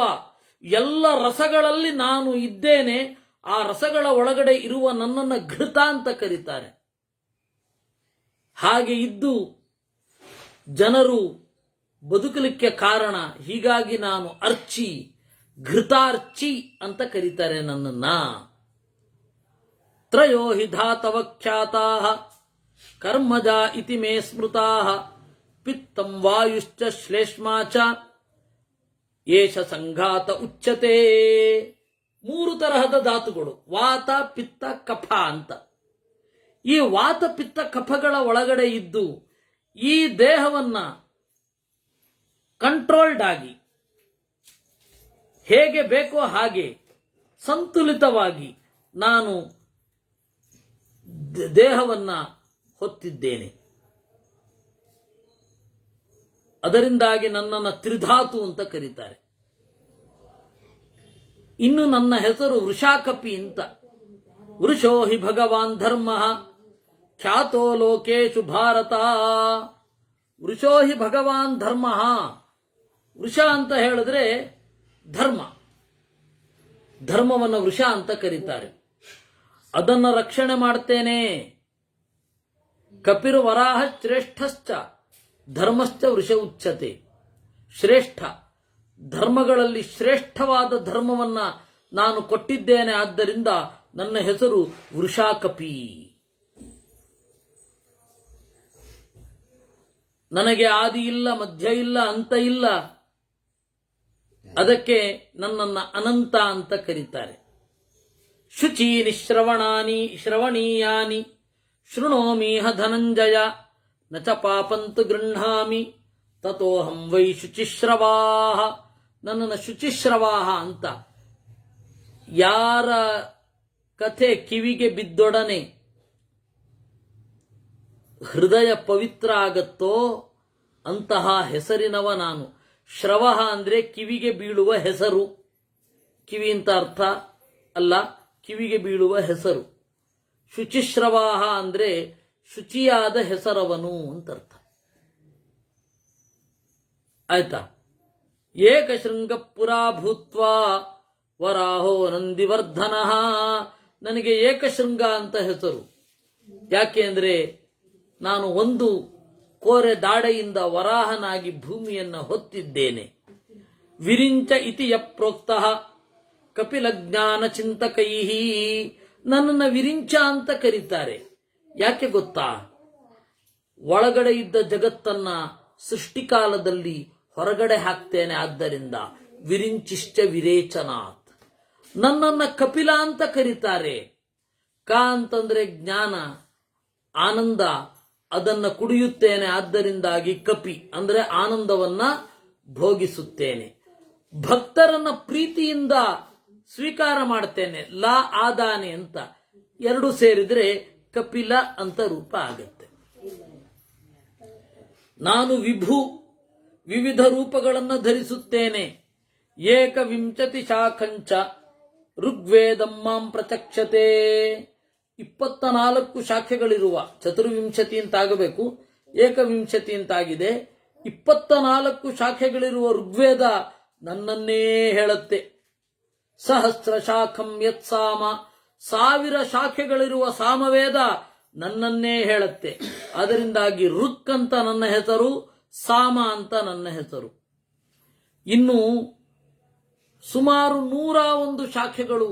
ಎಲ್ಲ ರಸಗಳಲ್ಲಿ ನಾನು ಇದ್ದೇನೆ, ಆ ರಸಗಳ ಒಳಗಡೆ ಇರುವ ನನ್ನನ್ನು ಘೃತ ಅಂತ ಕರೀತಾರೆ. ಹಾಗೆ ಇದ್ದು ಜನರು ಬದುಕಲಿಕ್ಕೆ ಕಾರಣ, ಹೀಗಾಗಿ ನಾನು ಅರ್ಚಿ, ಘೃತಾರ್ಚಿ ಅಂತ ಕರೀತಾರೆ ನನ್ನನ್ನ. ತ್ರಯೋ ಹಿ ಧಾತವ ಖ್ಯಾತಾಃ ಕರ್ಮಜ ಇತಿ ಮೇ ಸ್ಮೃತಾಃ ಪಿತ್ತಂ ವಾಯುಶ್ಚ ಶ್ಲೇಷ್ಮಾ ಚ ಏಷ ಸಂಘಾತ ಉಚ್ಯತೆ. 3 ತರಹದ ಧಾತುಗಳು, ವಾತ ಪಿತ್ತ ಕಫ ಅಂತ. ಈ ವಾತ ಪಿತ್ತ ಕಫಗಳ ಒಳಗಡೆ ಇದ್ದು ಈ ದೇಹವನ್ನ ಕಂಟ್ರೋಲ್ಡ್ ಆಗಿ ಹೇಗೆ ಬೇಕೋ ಹಾಗೆ ಸಂತುಲಿತವಾಗಿ ನಾನು ದೇಹವನ್ನ ಹೊತ್ತಿದ್ದೇನೆ. ಅದರಿಂದಾಗಿ ನನ್ನನ್ನು ತ್ರಿಧಾತು ಅಂತ ಕರೀತಾರೆ. ಇನ್ನು ನನ್ನ ಹೆಸರು ವೃಷಾಕಪಿ ಅಂತ. ವೃಷೋ ಹಿ ಭಗವಾನ್ ಧರ್ಮ ಖ್ಯಾತೋ ಲೋಕೇಶು ಭಾರತ. ವೃಷೋ ಹಿ ಭಗವಾನ್ ಧರ್ಮ. ವೃಷ ಅಂತ ಹೇಳಿದ್ರೆ ಧರ್ಮ, ಧರ್ಮವನ್ನು ವೃಷ ಅಂತ ಕರೀತಾರೆ. ಅದನ್ನು ರಕ್ಷಣೆ ಮಾಡ್ತೇನೆ. ಕಪಿರ್ ವರಾಹ ಶ್ರೇಷ್ಠಶ್ಚ ಧರ್ಮಶ್ಚ ವೃಷ ಉಚ್ಯತೆ. ಶ್ರೇಷ್ಠ ಧರ್ಮಗಳಲ್ಲಿ ಶ್ರೇಷ್ಠವಾದ ಧರ್ಮವನ್ನ ನಾನು ಕೊಟ್ಟಿದ್ದೇನೆ, ಆದ್ದರಿಂದ ನನ್ನ ಹೆಸರು ವೃಷಾಕಪಿ. ನನಗೆ ಆದಿ ಇಲ್ಲ, ಮಧ್ಯ ಇಲ್ಲ, ಅಂತ ಇಲ್ಲ. ಅದಕ್ಕೆ ನನ್ನನ್ನ ಅನಂತ ಅಂತ ಕರೀತಾರೆ. ಶುಚೀನಿ ಶ್ರವಣೀಯಾನಿ ಶೃಣೋಮೀಹ ಧನಂಜಯ ನ ಚ ಪಾಪಂತು ಗೃಹಾಮಿ ತತೋಹಂ ವೈ ಶುಚಿಶ್ರವಾಹ. ನನ್ನನ್ನು ಶುಚಿಶ್ರವಾಹ ಅಂತ. ಯಾರ ಕಥೆ ಕಿವಿಗೆ ಬಿದ್ದೊಡನೆ ಹೃದಯ ಪವಿತ್ರ ಆಗತ್ತೋ ಅಂತಹ ಹೆಸರಿನವ ನಾನು. ಶ್ರವಃ ಅಂದ್ರೆ ಕಿವಿಗೆ ಬೀಳುವ ಹೆಸರು. ಕಿವಿ ಅಂತ ಅರ್ಥ ಅಲ್ಲ, ಕಿವಿಗೆ ಬೀಳುವ ಹೆಸರು. ಶುಚಿಶ್ರವಾಹ ಅಂದ್ರೆ ಶುಚಿಯಾದ ಹೆಸರವನು ಅಂತ ಅರ್ಥ. ಆಯ್ತಾ? ಏಕಶೃಂಗ ಪುರಾ ಭೂತ್ವಾ ವರಾಹೋ ನಂದಿವರ್ಧನ. ನನಗೆ ಏಕಶೃಂಗ ಅಂತ ಹೆಸರು. ಯಾಕೆ ಅಂದ್ರೆ ನಾನು ಒಂದು ಕೋರೆ ದಾಡೆಯಿಂದ ವರಾಹನಾಗಿ ಭೂಮಿಯನ್ನ ಹೊತ್ತಿದ್ದೇನೆ. ವಿರಿಂಚ ಇತಿ ಯಪ್ರೋಕ್ತಃ ಕಪಿಲ ಜ್ಞಾನ ಚಿಂತಕೈಹಿ. ನನ್ನನ್ನು ವಿರಿಂಚ ಅಂತ ಕರೀತಾರೆ. ಯಾಕೆ ಗೊತ್ತಾ? ಒಳಗಡೆ ಇದ್ದ ಜಗತ್ತನ್ನ ಸೃಷ್ಟಿಕಾಲದಲ್ಲಿ ಹೊರಗಡೆ ಹಾಕ್ತೇನೆ, ಆದ್ದರಿಂದ ವಿರಿಂಚಿಶ್ಚ ವಿರೇಚನಾತ್. ನನ್ನನ್ನ ಕಪಿಲ ಅಂತ ಕರೀತಾರೆ. ಕ ಅಂತಂದ್ರೆ ಜ್ಞಾನ, ಆನಂದ, ಅದನ್ನ ಕುಡಿಯುತ್ತೇನೆ, ಆದ್ದರಿಂದಾಗಿ ಕಪಿ ಅಂದ್ರೆ ಆನಂದವನ್ನ ಭೋಗಿಸುತ್ತೇನೆ. ಭಕ್ತರನ್ನ ಪ್ರೀತಿಯಿಂದ ಸ್ವೀಕಾರ ಮಾಡ್ತೇನೆ, ಲಾ ಆದಾನೆ ಅಂತ ಎರಡು ಸೇರಿದ್ರೆ ಕಪಿಲ ಅಂತ ರೂಪ ಆಗತ್ತೆ. ನಾನು ವಿಭು, ವಿವಿಧ ರೂಪಗಳನ್ನು ಧರಿಸುತ್ತೇನೆ. ಏಕವಿಂಶತಿ ಶಾಖಂಚ ಋಗ್ವೇದಂ ಮಾಂ ಪ್ರತ್ಯಕ್ಷತೆ. 24 ಶಾಖೆಗಳಿರುವ, ಚತುರ್ವಿಂಶತಿ ಅಂತಾಗಬೇಕು, ಏಕವಿಂಶತಿ ಅಂತಾಗಿದೆ. 24 ಶಾಖೆಗಳಿರುವ ಋಗ್ವೇದ ನನ್ನನ್ನೇ ಹೇಳುತ್ತೆ. ಸಹಸ್ರ ಶಾಖಂ ಯತ್ಸಾಮ, 1000 ಶಾಖೆಗಳಿರುವ ಸಾಮವೇದ ನನ್ನನ್ನೇ ಹೇಳುತ್ತೆ. ಅದರಿಂದಾಗಿ ಋಕ್ ಅಂತ ನನ್ನ ಹೆಸರು, ಸಾಮ ಅಂತ ನನ್ನ ಹೆಸರು. ಇನ್ನು ಸುಮಾರು 101 ಶಾಖೆಗಳು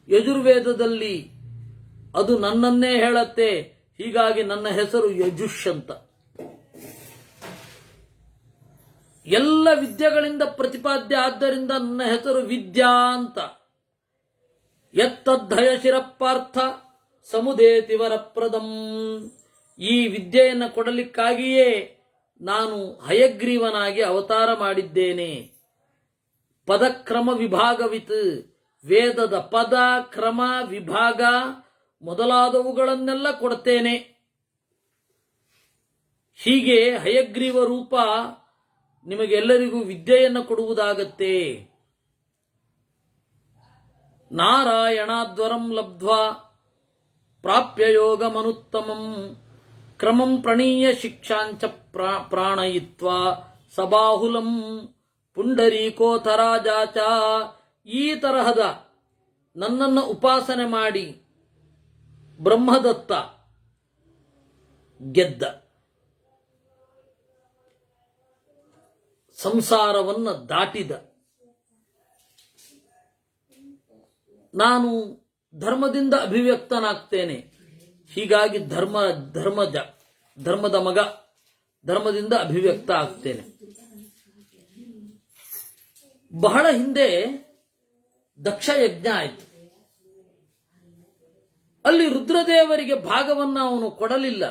ಯಜುರ್ವೇದದಲ್ಲಿ, ಅದು ನನ್ನನ್ನೇ ಹೇಳತ್ತೆ. ಹೀಗಾಗಿ ನನ್ನ ಹೆಸರು ಯಜುಷ್ ಅಂತ. ಎಲ್ಲ ವಿದ್ಯೆಗಳಿಂದ ಪ್ರತಿಪಾದ್ಯ, ಆದ್ದರಿಂದ ನನ್ನ ಹೆಸರು ವಿದ್ಯಾ ಅಂತ. ಯತ್ತದ್ಧಯ ಶಿರಪಾರ್ಥ ಸಮುದೇತಿ ವರಪ್ರದಂ. ಈ ವಿದ್ಯೆಯನ್ನು ಕೊಡಲಿಕ್ಕಾಗಿಯೇ ನಾನು ಹಯಗ್ರೀವನಾಗಿ ಅವತಾರ ಮಾಡಿದ್ದೇನೆ. ಪದಕ್ರಮ ವಿಭಾಗವಿತ್, ವೇದದ ಪದ, ಕ್ರಮ, ವಿಭಾಗ ಮೊದಲಾದವುಗಳನ್ನೆಲ್ಲ ಕೊಡ್ತೇನೆ. ಹೀಗೆ ಹಯಗ್ರೀವ ರೂಪ ನಿಮಗೆಲ್ಲರಿಗೂ ವಿದ್ಯೆಯನ್ನು ಕೊಡುವುದಾಗತ್ತೆ. ನಾರಾಯಣಾದ್ವರಂ ಲಬ್ಧ್ವಾ ಪ್ರಾಪ್ಯ ಯೋಗಮನುತ್ತಮಂ ಕ್ರಮಂ ಪ್ರಣೀಯ ಶಿಕ್ಷಾಂಚ ಪ್ರಾಣಯಿತ್ವಾ ಸಬಾಹುಲಂ ಪುಂಡರೀಕೋಥ ರಾಜಾಚ. ಈ ತರಹದ ನನ್ನನ್ನು ಉಪಾಸನೆ ಮಾಡಿ ಬ್ರಹ್ಮದತ್ತ ಗೆದ್ದ, ಸಂಸಾರವನ್ನ ದಾಟಿದ, ನಾನು ಧರ್ಮದಿಂದ ಅಭಿವ್ಯಕ್ತನಾಗ್ತೇನೆ. ಹೀಗಾಗಿ ಧರ್ಮದ ಮಗ, ಧರ್ಮದಿಂದ ಅಭಿವ್ಯಕ್ತ ಆಗ್ತೇನೆ. ಬಹಳ ಹಿಂದೆ ದಕ್ಷ ಯಜ್ಞ ಆಯಿತು. ಅಲ್ಲಿ ರುದ್ರದೇವರಿಗೆ ಭಾಗವನ್ನ ಅವನು ಕೊಡಲಿಲ್ಲ.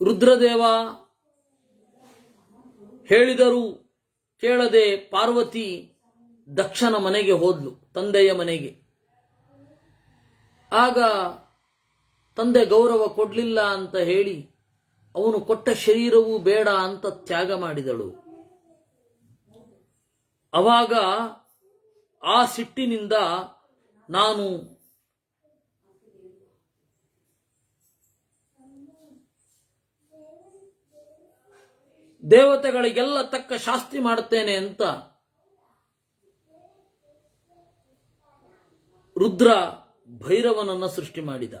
ರುದ್ರದೇವ ಹೇಳಿದರೂ ಕೇಳದೆ ಪಾರ್ವತಿ ದಕ್ಷನ ಮನೆಗೆ ಹೋದ್ಲು, ತಂದೆಯ ಮನೆಗೆ. ಆಗ ತಂದೆ ಗೌರವ ಕೊಡ್ಲಿಲ್ಲ ಅಂತ ಹೇಳಿ ಅವನು ಕೊಟ್ಟ ಶರೀರವೂ ಬೇಡ ಅಂತ ತ್ಯಾಗ ಮಾಡಿದಳು. ಅವಾಗ ಆ ಸಿಟ್ಟಿನಿಂದ ನಾನು ದೇವತೆಗಳಿಗೆಲ್ಲ ತಕ್ಕ ಶಾಸ್ತಿ ಮಾಡುತ್ತೇನೆ ಅಂತ ರುದ್ರ ಭೈರವನನ್ನ ಸೃಷ್ಟಿ ಮಾಡಿದ.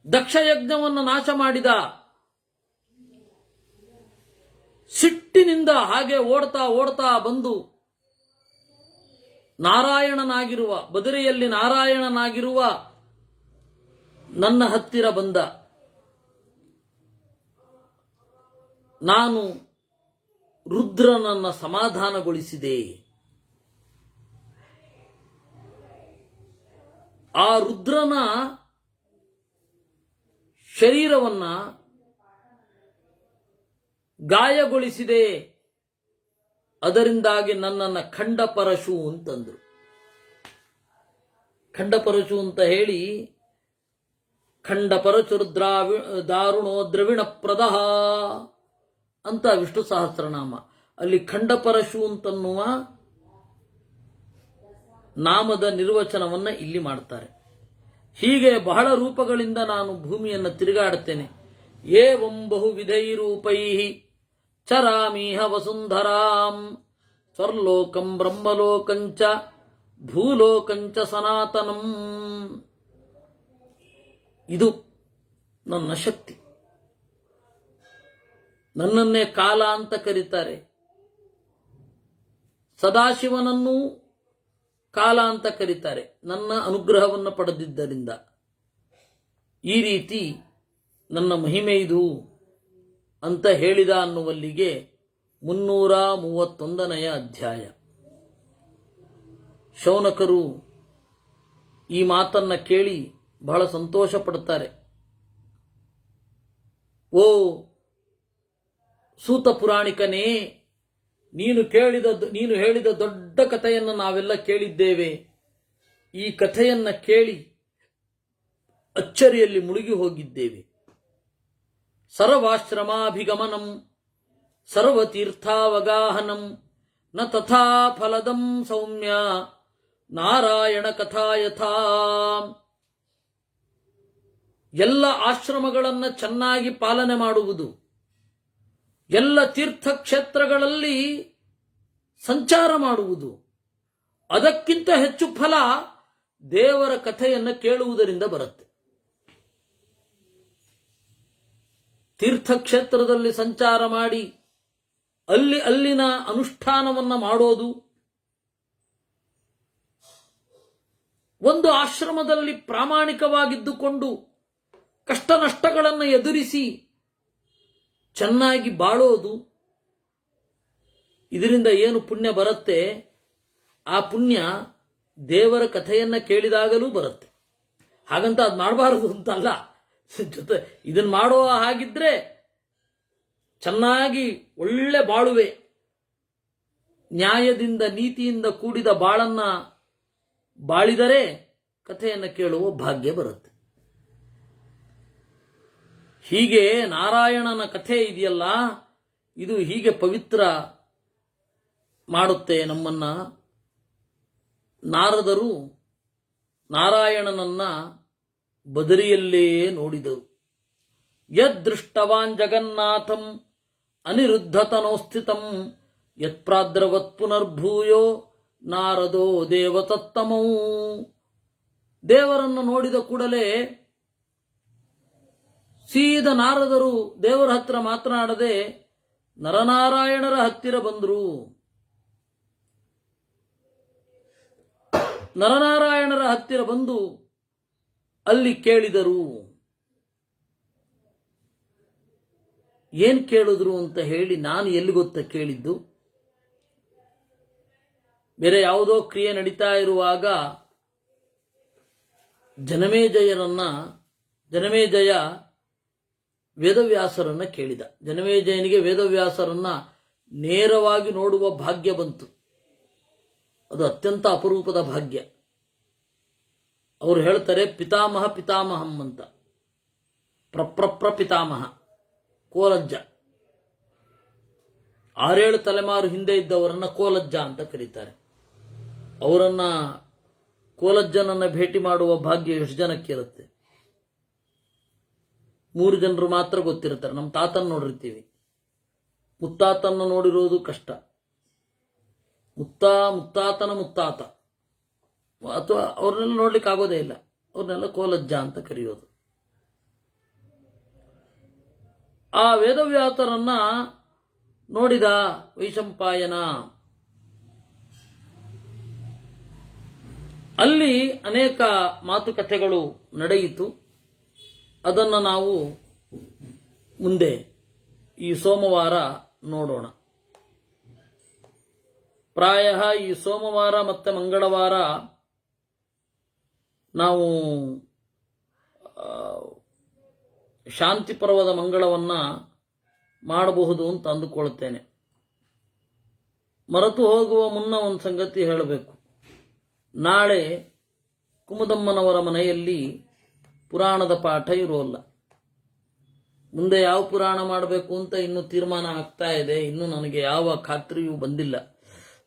ದಕ್ಷಯಜ್ಞವನ್ನು ನಾಶ ಮಾಡಿದ. ಸಿಟ್ಟಿನಿಂದ ಹಾಗೆ ಓಡ್ತಾ ಓಡ್ತಾ ಬಂದು ನಾರಾಯಣನಾಗಿರುವ, ಬದರಿಯಲ್ಲಿ ನಾರಾಯಣನಾಗಿರುವ ನನ್ನ ಹತ್ತಿರ ಬಂದ. ನಾನು ರುದ್ರನನ್ನ ಸಮಾಧಾನಗೊಳಿಸಿದೆ. ಆ ರುದ್ರನ ಶರೀರವನ್ನ ಗಾಯಗೊಳಿಸಿದೆ. ಅದರಿಂದಾಗಿ ನನ್ನನ್ನು ಖಂಡ ಪರಶು ಅಂತಂದ್ರು. ಖಂಡಪರಶು ಅಂತ ಹೇಳಿ ದಾರುಣೋ ದ್ರವಿಣ ಪ್ರದಹ ಅಂತ ವಿಷ್ಣು ಸಹಸ್ರನಾಮ. ಅಲ್ಲಿ ಖಂಡಪರಶು ಅಂತನ್ನುವ ನಾಮದ ನಿರ್ವಚನವನ್ನ ಇಲ್ಲಿ ಮಾಡ್ತಾರೆ. ಹೀಗೆ ಬಹಳ ರೂಪಗಳಿಂದ ನಾನು ಭೂಮಿಯನ್ನು ತಿರುಗಾಡುತ್ತೇನೆ. ಏವಂ ಬಹುವಿಧೈರೂಪೈ ಚರಾಮೀಹ ವಸುಂಧರಾಂ ಸ್ವರ್ಲೋಕಂ ಬ್ರಹ್ಮಲೋಕಂಚ ಭೂಲೋಕಂಚ ಸನಾತನಂ. ಇದು ನನ್ನ ಶಕ್ತಿ. ನನ್ನನ್ನೇ ಕಾಲ ಅಂತ ಕರೀತಾರೆ. ಸದಾಶಿವನನ್ನೂ ಕಾಲ ಅಂತ ಕರೀತಾರೆ, ನನ್ನ ಅನುಗ್ರಹವನ್ನು ಪಡೆದಿದ್ದರಿಂದ. ಈ ರೀತಿ ನನ್ನ ಮಹಿಮೆ ಇದು ಅಂತ ಹೇಳಿದ ಅನ್ನುವಲ್ಲಿಗೆ 331ನೇ ಅಧ್ಯಾಯ. ಶೌನಕರು ಈ ಮಾತನ್ನ ಕೇಳಿ ಬಹಳ ಸಂತೋಷ ಪಡುತ್ತಾರೆ. ಓ ಸೂತ ಪುರಾಣಿಕನೇ, ನೀನು ಹೇಳಿದ ದೊಡ್ಡ ಕಥೆಯನ್ನು ನಾವೆಲ್ಲ ಕೇಳಿದ್ದೇವೆ. ಈ ಕಥೆಯನ್ನ ಕೇಳಿ ಅಚ್ಚರಿಯಲ್ಲಿ ಮುಳುಗಿ ಹೋಗಿದ್ದೇವೆ. ಸರ್ವಾಶ್ರಮಾಭಿಗಮನಂ ಸರ್ವತೀರ್ಥಾವಗಾಹನಂ ನ ತಥಾ ಫಲದಂ ಸೌಮ್ಯ ನಾರಾಯಣ ಕಥಾ ಯಥಾ. ಎಲ್ಲ ಆಶ್ರಮಗಳನ್ನ ಚೆನ್ನಾಗಿ ಪಾಲನೆ ಮಾಡುವುದು, ಎಲ್ಲ ತೀರ್ಥಕ್ಷೇತ್ರಗಳಲ್ಲಿ ಸಂಚಾರ ಮಾಡುವುದು, ಅದಕ್ಕಿಂತ ಹೆಚ್ಚು ಫಲ ದೇವರ ಕಥೆಯನ್ನು ಕೇಳುವುದರಿಂದ ಬರುತ್ತೆ. ತೀರ್ಥಕ್ಷೇತ್ರದಲ್ಲಿ ಸಂಚಾರ ಮಾಡಿ ಅಲ್ಲಿನ ಅನುಷ್ಠಾನವನ್ನ ಮಾಡೋದು, ಒಂದು ಆಶ್ರಮದಲ್ಲಿ ಪ್ರಾಮಾಣಿಕವಾಗಿದ್ದುಕೊಂಡು ಕಷ್ಟ ನಷ್ಟಗಳನ್ನು ಎದುರಿಸಿ ಚೆನ್ನಾಗಿ ಬಾಳೋದು, ಇದರಿಂದ ಏನು ಪುಣ್ಯ ಬರುತ್ತೆ, ಆ ಪುಣ್ಯ ದೇವರ ಕಥೆಯನ್ನ ಕೇಳಿದಾಗಲೂ ಬರುತ್ತೆ. ಹಾಗಂತ ಅದು ಮಾಡಬಾರದು ಅಂತಲ್ಲ, ಜೊತೆ ಇದನ್ನ ಮಾಡೋ ಹಾಗಿದ್ರೆ ಚೆನ್ನಾಗಿ ಒಳ್ಳೆ ಬಾಳುವೆ, ನ್ಯಾಯದಿಂದ ನೀತಿಯಿಂದ ಕೂಡಿದ ಬಾಳನ್ನ ಬಾಳಿದರೆ ಕಥೆಯನ್ನು ಕೇಳುವ ಭಾಗ್ಯ ಬರುತ್ತೆ. ಹೀಗೆ ನಾರಾಯಣನ ಕಥೆ ಇದೆಯಲ್ಲ, ಇದು ಹೀಗೆ ಪವಿತ್ರ ಮಾಡುತ್ತೆ ನಮ್ಮನ್ನ. ನಾರದರು ನಾರಾಯಣನನ್ನ ಬದರಿಯಲ್ಲೇ ನೋಡಿದರು. ಯದೃಷ್ಟವಾನ್ ಜಗನ್ನಾಥಂ ಅನಿರುದ್ಧತನೋಸ್ಥಿತಂ ಯತ್ಪ್ರಾದ್ರವತ್ ಪುನರ್ಭೂಯೋ ನಾರದೋ ದೇವತತ್ತಮೌ. ದೇವರನ್ನು ನೋಡಿದ ಕೂಡಲೇ ಸೀದ ನಾರದರು ದೇವರ ಹತ್ರ ಮಾತನಾಡದೆ ನರನಾರಾಯಣರ ಹತ್ತಿರ ಬಂದರು. ನರನಾರಾಯಣರ ಹತ್ತಿರ ಬಂದು ಅಲ್ಲಿ ಕೇಳಿದರು. ಏನ್ ಕೇಳಿದ್ರು ಅಂತ ಹೇಳಿ ನಾನು ಎಲ್ಲಿ ಗೊತ್ತ ಕೇಳಿದ್ದು, ಬೇರೆ ಯಾವುದೋ ಕ್ರಿಯೆ ನಡೀತಾ ಇರುವಾಗ ಜನಮೇಜಯ ವೇದವ್ಯಾಸರನ್ನ ಕೇಳಿದ. ಜನಮೇಜಯನಿಗೆ ವೇದವ್ಯಾಸರನ್ನ ನೇರವಾಗಿ ನೋಡುವ ಭಾಗ್ಯ ಬಂತು. ಅದು ಅತ್ಯಂತ ಅಪರೂಪದ ಭಾಗ್ಯ. ಅವರು ಹೇಳ್ತಾರೆ ಪಿತಾಮಹ ಪಿತಾಮಹಂ ಅಂತ. ಪ್ರಪ್ರಪ್ರ ಪಿತಾಮಹ ಕೋಲಜ್ಜ, 6-7 ತಲೆಮಾರು ಹಿಂದೆ ಇದ್ದವರನ್ನ ಕೋಲಜ್ಜ ಅಂತ ಕರೀತಾರೆ. ಅವರನ್ನ ಕೋಲಜ್ಜನನ್ನ ಭೇಟಿ ಮಾಡುವ ಭಾಗ್ಯ ಎಷ್ಟು ಜನಕ್ಕೆ ಇರುತ್ತೆ? 3 ಜನರು ಮಾತ್ರ ಗೊತ್ತಿರ್ತಾರೆ. ನಮ್ಮ ತಾತನ ನೋಡಿರ್ತೀವಿ, ಮುತ್ತಾತನ್ನ ನೋಡಿರೋದು ಕಷ್ಟ. ಮುತ್ತಾತನ ಮುತ್ತಾತ ಅಥವಾ ಅವ್ರನ್ನೆಲ್ಲ ನೋಡ್ಲಿಕ್ಕೆ ಆಗೋದೇ ಇಲ್ಲ. ಅವ್ರನ್ನೆಲ್ಲ ಕೋಲಜ್ಜ ಅಂತ ಕರೆಯೋದು. ಆ ವೇದವ್ಯಾಸರನ್ನ ನೋಡಿದ ವೈಶಂಪಾಯನ. ಅಲ್ಲಿ ಅನೇಕ ಮಾತುಕತೆಗಳು ನಡೆಯಿತು. ಅದನ್ನು ನಾವು ಮುಂದೆ ಈ ಸೋಮವಾರ ನೋಡೋಣ. ಪ್ರಾಯ ಈ ಸೋಮವಾರ ಮತ್ತೆ ಮಂಗಳವಾರ ನಾವು ಶಾಂತಿ ಪರ್ವದ ಮಂಗಳವನ್ನ ಮಾಡಬಹುದು ಅಂತ ಅಂದುಕೊಳ್ಳುತ್ತೇನೆ. ಮರೆತು ಹೋಗುವ ಮುನ್ನ ಒಂದು ಸಂಗತಿ ಹೇಳಬೇಕು. ನಾಳೆ ಕುಮುದಮ್ಮನವರ ಮನೆಯಲ್ಲಿ ಪುರಾಣದ ಪಾಠ ಇರೋಲ್ಲ. ಮುಂದೆ ಯಾವ ಪುರಾಣ ಮಾಡಬೇಕು ಅಂತ ಇನ್ನೂ ತೀರ್ಮಾನ ಆಗ್ತಾ ಇದೆ. ಇನ್ನೂ ನನಗೆ ಯಾವ ಖಾತ್ರಿಯೂ ಬಂದಿಲ್ಲ.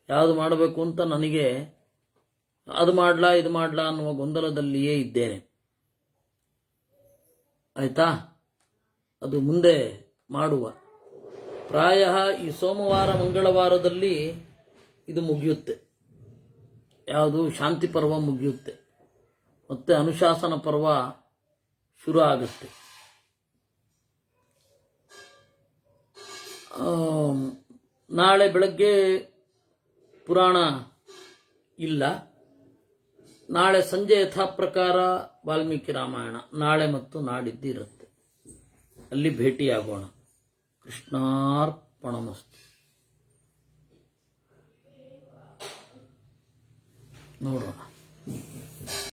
ಯಾವುದು ಮಾಡಬೇಕು ಅಂತ ನನಗೆ ಅದು ಮಾಡ್ಲಾ ಇದು ಮಾಡ್ಲಾ ಅನ್ನುವ ಗೊಂದಲದಲ್ಲಿಯೇ ಇದ್ದೇನೆ. ಆಯ್ತಾ? ಅದು ಮುಂದೆ ಮಾಡುವ. ಪ್ರಾಯ ಈ ಸೋಮವಾರ ಮಂಗಳವಾರದಲ್ಲಿ ಇದು ಮುಗಿಯುತ್ತೆ. ಯಾವುದು ಶಾಂತಿ ಪರ್ವ ಮುಗಿಯುತ್ತೆ, ಮತ್ತೆ ಅನುಶಾಸನ ಪರ್ವ ಶುರು ಆಗುತ್ತೆ. ನಾಳೆ ಬೆಳಗ್ಗೆ ಪುರಾಣ ಇಲ್ಲ. ನಾಳೆ ಸಂಜೆ ಯಥಾಪ್ರಕಾರ ವಾಲ್ಮೀಕಿ ರಾಮಾಯಣ ನಾಳೆ ಮತ್ತು ನಾಡಿದ್ದಿರುತ್ತೆ. ಅಲ್ಲಿ ಭೇಟಿಯಾಗೋಣ. ಕೃಷ್ಣಾರ್ಪಣಮಸ್ತು. ನೋಡೋಣ.